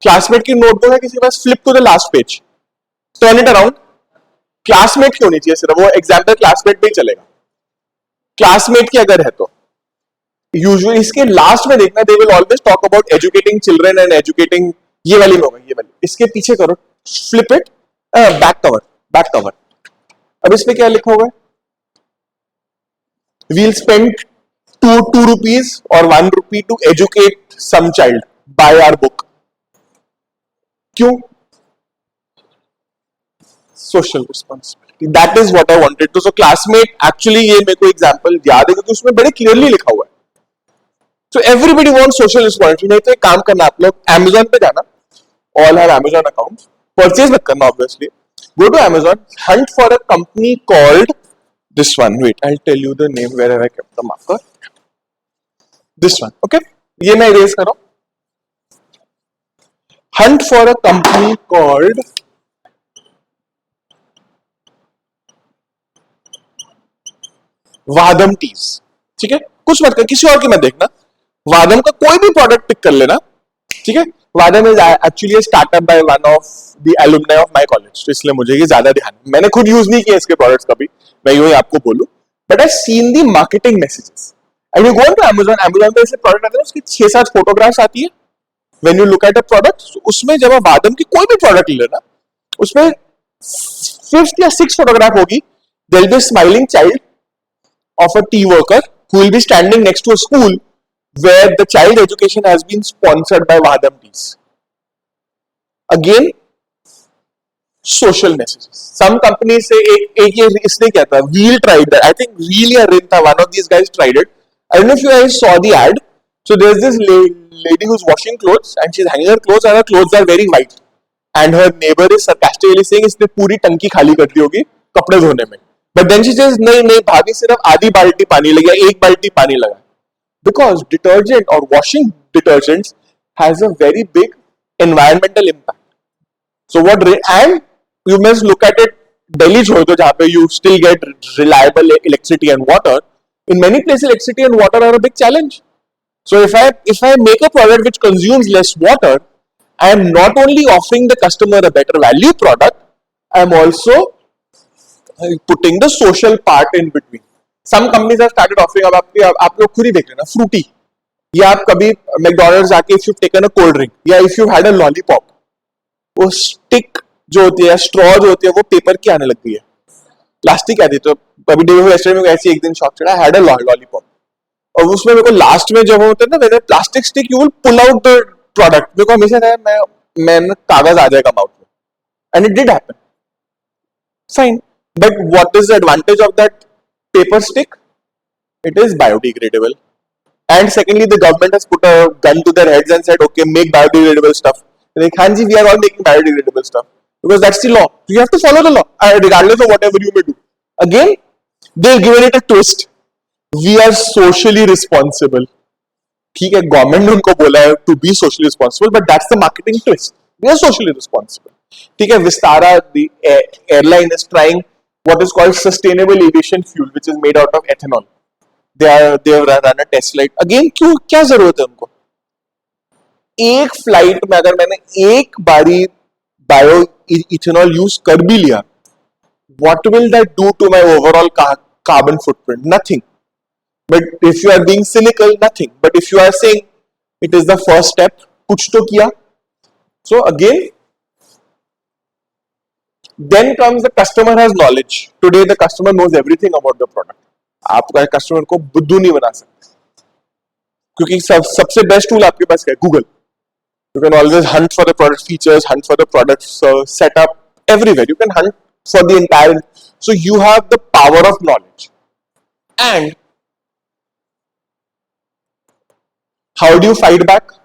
क्लासमेट की नोटबुक है किसी के पास? Flip to the last page, turn it around. Classmate की होनी चाहिए सिर्फ, वो एग्जाम्पल क्लासमेट पे ही चलेगा. क्लासमेट की अगर है तो यूजुअली इसके लास्ट में देखना, they will always talk about educating children and educating. ये वाली में होगा, ये वाली. इसके पीछे करो, flip it, back cover, back cover. अब इसमें क्या लिखा होगा? वील स्पेंड टू रुपीज और 1 rupee to educate some child, by our book. क्यों? Social responsibility. That is what I wanted to. So Classmate, actually ये मेरे को एग्जांपल याद है क्योंकि उसमें बड़े क्लियरली लिखा हुआ है. So everybody wants social responsibility. नहीं तो एक काम करना, आप लोग Amazon पे जाना, all have Amazon accounts. Purchase मत करना obviously. Go to Amazon, hunt for a company called this one. Wait, I'll tell you the name where I kept the marker. This one, okay? ये मैं erase कर रहा हूं. Hunt for a company called Vahdam teas. ठीक है? कुछ मत कर, किसी और की मत देखना. वादम का कोई भी प्रोडक्ट पिक कर लेना. ठीक है? Vahdam is actually startup by one of the alumni of my college, तो इसलिए मुझे ये ज्यादा ध्यान, मैंने खुद यूज नहीं किया इसके प्रोडक्ट्स कभी, मैं यूं ही आपको बोलूं, but I seen the marketing messages and you go to Amazon पे ऐसे प्रोडक्ट आते हैं, उसकी 6-7 फोटोग्राफ्स आती है. When you look at a product, उसमें जब आप वादम की कोई भी प्रोडक्ट ले लेना, उसमें 5th या 6th फोटोग्राफ होगी. There will be smiling child of a tea worker who will be standing next to a school where the child education has been sponsored by Vadam Teas. Again, social messages. Some companies say एक ये इसने क्या था, Wheel tried that. I think Wheel या Rin था, one of these guys tried it. I don't know if you guys saw the ad. So there's this lady who's washing clothes and she's hanging her clothes and her clothes are very white. And her neighbor is sarcastically saying इसने पूरी टंकी खाली कर दी होगी कपड़े धोने में. But then she says नहीं भाभी सिर्फ आधी बाल्टी पानी लगा, एक बाल्टी पानी लगा. Because detergent or washing detergents has a very big environmental impact. So what, and you must look at it, Delhi छोड़ दो जहाँ पे you still get reliable electricity and water. In many places electricity and water are a big challenge. So if I make a product which consumes less water, I am not only offering the customer a better value product, I am also putting the social part in between. Some companies have started offering, अब आप लोग खुद ही देख लेना, Frooti, या आप कभी McDonald's जाके if you've taken a cold drink, या if you've had a lollipop, वो स्टिक जो होती है, स्ट्रॉ जो होती है, वो पेपर की आने लग गई है, प्लास्टिक आती है. तो कभी डे रेस्टोरेंट में ऐसी एक दिन शॉक चढ़ा, हैड अ लॉलीपॉप, और उसमें मेरे को लास्ट में जब होता है ना, मैंने plastic stick, you will pull out the product, मेरे को हमेशा था मैं कागज आ जाएगा माउथ में, and it did happen. Fine. But what is the advantage of that paper stick? It is biodegradable. And secondly, the government has put a gun to their heads and said, okay, make biodegradable stuff. Like, Hanji, we are all making biodegradable stuff. Because that's the law. You have to follow the law, regardless of whatever you may do. Again, they've given it a twist. We are socially responsible. ठीक है, government ने उनको बोला है to be socially responsible, but that's the marketing twist. We are socially responsible. ठीक है, Vistara, the airline is trying what is called sustainable aviation fuel, which is made out of ethanol. They have run a test flight. Again, क्यों, क्या जरूरत है उनको? एक flight में अगर मैंने एक बारी बायो इथेनॉल यूज कर भी लिया, what will that do to my overall carbon footprint? Nothing. But if you are being cynical, nothing. But if you are saying it is the first step, कुछ तो किया. So again, then comes the customer has knowledge. Today the customer knows everything about the product. आपका customer को बुद्धू नहीं बना सकते, क्योंकि सबसे बेस्ट टूल आपके पास क्या है? Google. You can always hunt for the product features, hunt for the product setup, everywhere. You can hunt for the entire. So you have the power of knowledge. And how do you fight back?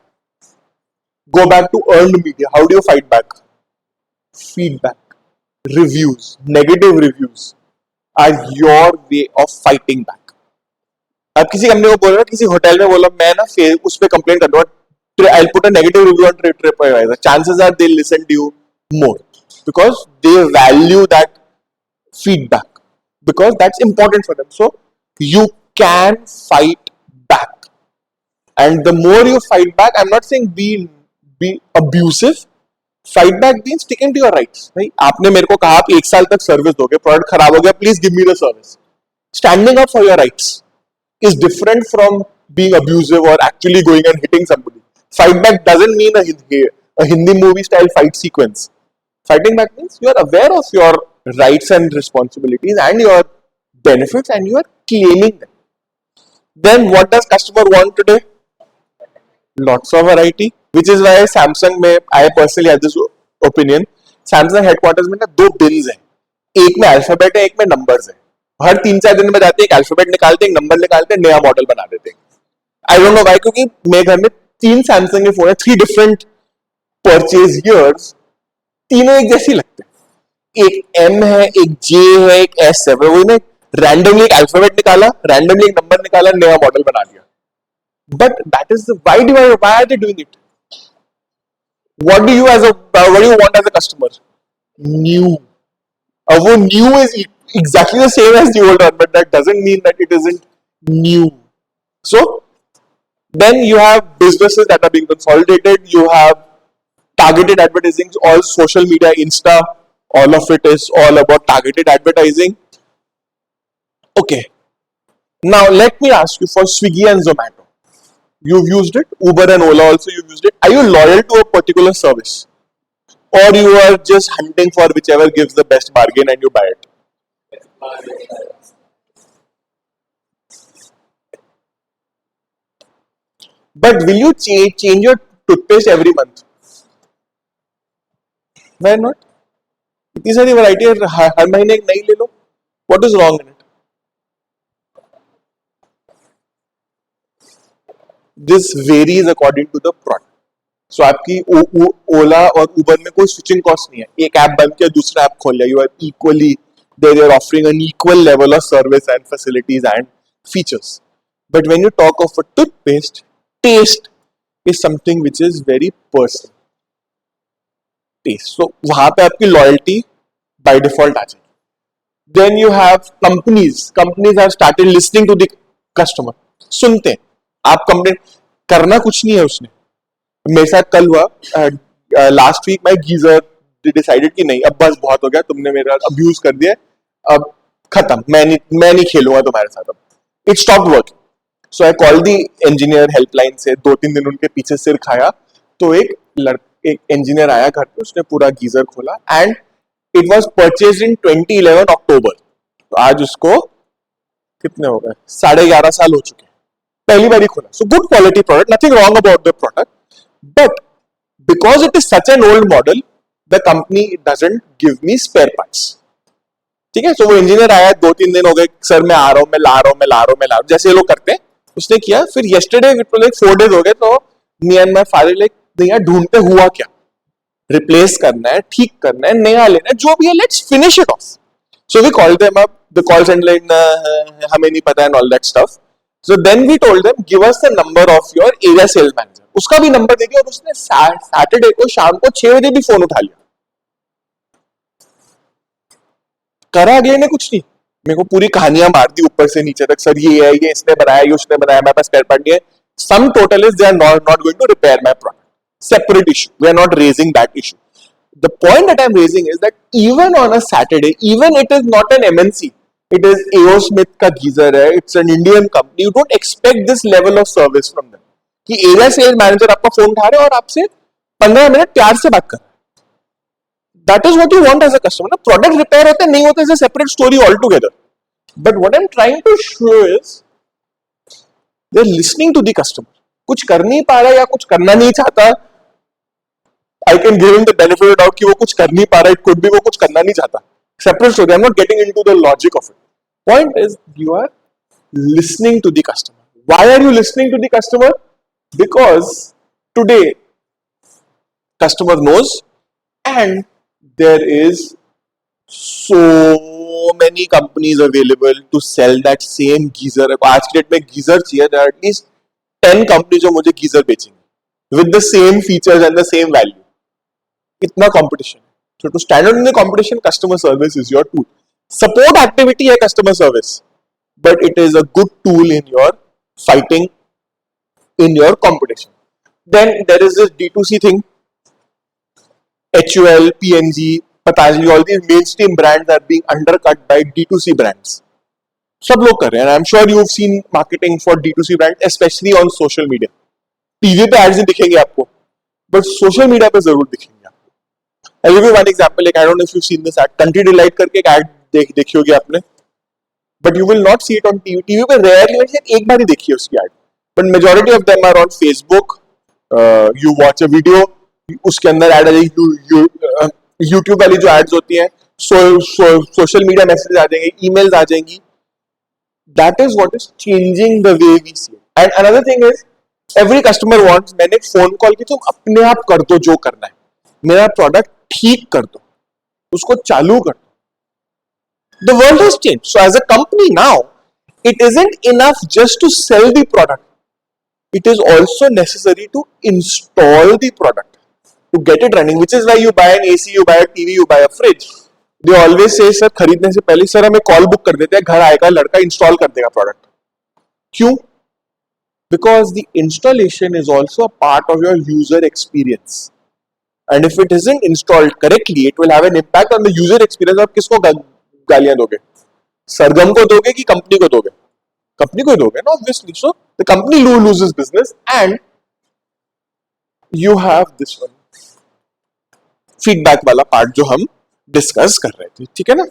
Go back to earned media. How do you fight back? Feedback, reviews, negative reviews are your way of fighting back. अब किसी company को बोला, किसी hotel में बोला, मैं ना उस पर कंप्लेन कर दूंगा, I'll put a negative review on TripAdvisor. Chances are they'll listen to you more because they value that feedback, because that's important for them. So you can fight back, and the more you fight back, I'm not saying be abusive. Fight back means sticking to your rights. भाई आपने मेरे को कहा आप 1 साल तक service दोगे, product खराब हो गया, please give me the service. Standing up for your rights is different from being abusive or actually going and hitting somebody. Fight back doesn't mean a Hindi movie style fight sequence. Fighting back means you are aware of your rights and responsibilities and your benefits and you are claiming them. Then what does customer want today? Lots of variety, which is why Samsung में, I personally have this opinion, Samsung headquarters में ना 2 bins हैं, एक में alphabet है, एक में numbers है. हर 3-4 दिन में जाते हैं, एक अल्फाबेट निकालते हैं, एक नंबर निकालते हैं, नया मॉडल बना देते हैं. आई डोंट नो व्हाई, क्योंकि मेरे घर में 3 सैमसंग के फोन है, 3 डिफरेंट परचेज ईयर्स, तीनों एक जैसी लगते हैं. एक एम है, एक जे है, एक एस है. वो ने रैंडमली एक अल्फाबेट निकाला, रैंडमली एक नंबर निकाला, नया मॉडल बना दिया. But that is the why are they doing it? What do you want as a customer? New. वो new is exactly the same as the old one, but that doesn't mean that it isn't new. So then you have businesses that are being consolidated. You have targeted advertising, all social media, Insta, all of it is all about targeted advertising. Okay. Now let me ask you, for Swiggy and Zomato, you've used it. Uber and Ola also you've used it. Are you loyal to a particular service, or you are just hunting for whichever gives the best bargain and you buy it? But will you change your toothpaste every month? Why not? इतनी सारी variety है, हर महीने एक नई ले लो. What is wrong in it? This varies according to the product. So आपकी ओला और उबर में कोई स्विचिंग कॉस्ट नहीं है. एक ऐप बंद किया, दूसरा ऐप खोल लिया. You are equally, they are offering an equal level of service and facilities and features. But when you talk of a toothpaste, taste is something which is very personal. Taste. So वहां पे आपकी loyalty by default आ जाएगी. Then you have companies. Companies have started listening to the customer. सुनते हैं. आप complain करना कुछ नहीं है उसने. मेरे साथ कल हुआ, last week my geyser decided कि नहीं, अब बस बहुत हो गया, तुमने मेरा अब्यूज कर दिया, अब खत्म, मैं नहीं खेलूंगा तुम्हारे साथ. अब it stop working. So I call the engineer helpline से. 2-3 दिन उनके पीछे सिर खाया. तो एक इंजीनियर आया घर पे, उसने पूरा गीजर खोला and it was purchase in 2011 अक्टूबर. तो आज उसको कितने हो गए, 11.5 साल हो चुके हैं. पहली बार ही खोला. So good quality product, nothing wrong about the product, but because it is such an old model, the company doesn't give me spare parts. ठीक है. So वो इंजीनियर आया, 2-3 दिन हो गए, सर मैं आ रहा हूँ, मैं ला रहा हूँ, जैसे ये लोग करते हैं. उसने किया. फिर yesterday like 4 days हो गए, तो me and my father like नहीं, ढूंढते हुआ क्या, रिप्लेस करना है, ठीक करना है, नया लेना है, जो भी है, let's finish it off. So we call them up, the call centre line हमें नहीं पता and all that stuff. So then we told them, give us the number of your area sales manager. उसका भी number दे दिया और उसने Saturday को शाम को 6 बजे भी फोन उठा लिया. करा अगले ने कुछ नहीं, मेरे को पूरी कहानियां मार दी ऊपर से नीचे तक. सर ये है, ये इसने बनाया, ये उसने बनाया, मेरे पास स्पेयर पार्ट नहीं है. Sum total is they are not going to repair my product. Separate issue. We are not raising that issue. The point that I am raising is that even on a Saturday, even it is not an MNC, it is AO Smith का geyser है, it's an Indian company, you don't expect this level of service from them. कि area sales manager आपका phone उठा रहे हैं और आपसे 15 minute प्यार से बात कर रहे हैं. That is what you want as a customer. ना प्रोडक्ट रिपेयर होते नहीं होते is a separate story altogether. But what I'm trying to show is they're listening to the customer. कुछ कर नहीं पा रहा या कुछ करना नहीं चाहता, I can give him the benefit of the doubt कि वो कुछ कर नहीं पा रहा, it could be वो कुछ करना नहीं चाहता. Separate story. I'm not getting into the logic of it. Point is, you are listening to the customer. Why are you listening to the customer? Because today customer knows and there is so many companies available to sell that same geyser. आज की date में geyser चाहिए, there are at least 10 companies जो मुझे geyser बेचेंगे with the same features and the same value. इतना competition. So to stand out in the competition, customer service is your tool. Support activity है customer service, but it is a good tool in your fighting in your competition. Then there is this D2C thing. HUL, P&G, Patanjali, all these mainstream brands are being undercut by D2C brands. सब लोग कर रहे हैं. I'm sure you've seen marketing for D2C brands, especially on social media. TV पे ads नहीं दिखेंगे आपको, but social media पे जरूर दिखेंगे आपको. I'll give you one example. Like I don't know if you've seen this ad. Country Delight करके एक ad देखी होगी आपने, but you will not see it on TV. TV पे rarely एक बार ही देखी है उसकी ad. But majority of them are on Facebook. You watch a video, उसके अंदर ad आ जाएगी. YouTube वाली जो ads होती हैं, सोशल मीडिया मैसेज आ जाएंगे, emails आ जाएंगी. That is what is changing the way we see it. And another thing is, every customer wants, मैंने एक फोन कॉल की, तुम अपने आप कर दो जो करना है, मेरा प्रोडक्ट ठीक कर दो, उसको चालू कर दो. The world has changed. So as a company now, it isn't enough just to sell the product. It is also necessary to install the product, to get it running, which is why you buy an AC, you buy a TV, you buy a fridge. They always say, sir, खरीदने से पहले sir हमें call book कर देते हैं, घर आएगा लड़का इंस्टॉल कर देगा प्रोडक्ट. क्यों? Because the installation is also a part of your user experience. And if it isn't installed correctly, it will have an impact on the user experience. आप किसको गालियां दोगे? सरगम को दोगे कि कंपनी को दोगे? कंपनी को ही दोगे ना obviously. So the company loses business and you have this one feedback वाला पार्ट जो हम डिस्कस कर रहे थे. ठीक है ना.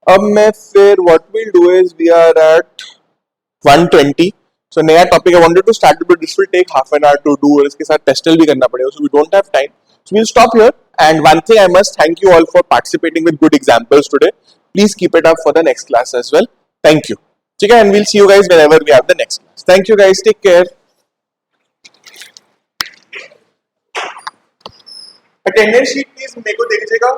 अब मैं फिर what will do is we are at 120. So नया topic I wanted to start but this will take half an hour to do और इसके साथ टेस्टल भी करना पड़ेगा. So we don't have time. So we'll stop here. And one thing I must thank you all for participating with good examples today. Please keep it up for the next class as well. Thank you. Okay, and we'll see you guys whenever we have the next class. Thank you guys. Take care. Attendance sheet please मेरे को दे दीजिएगा.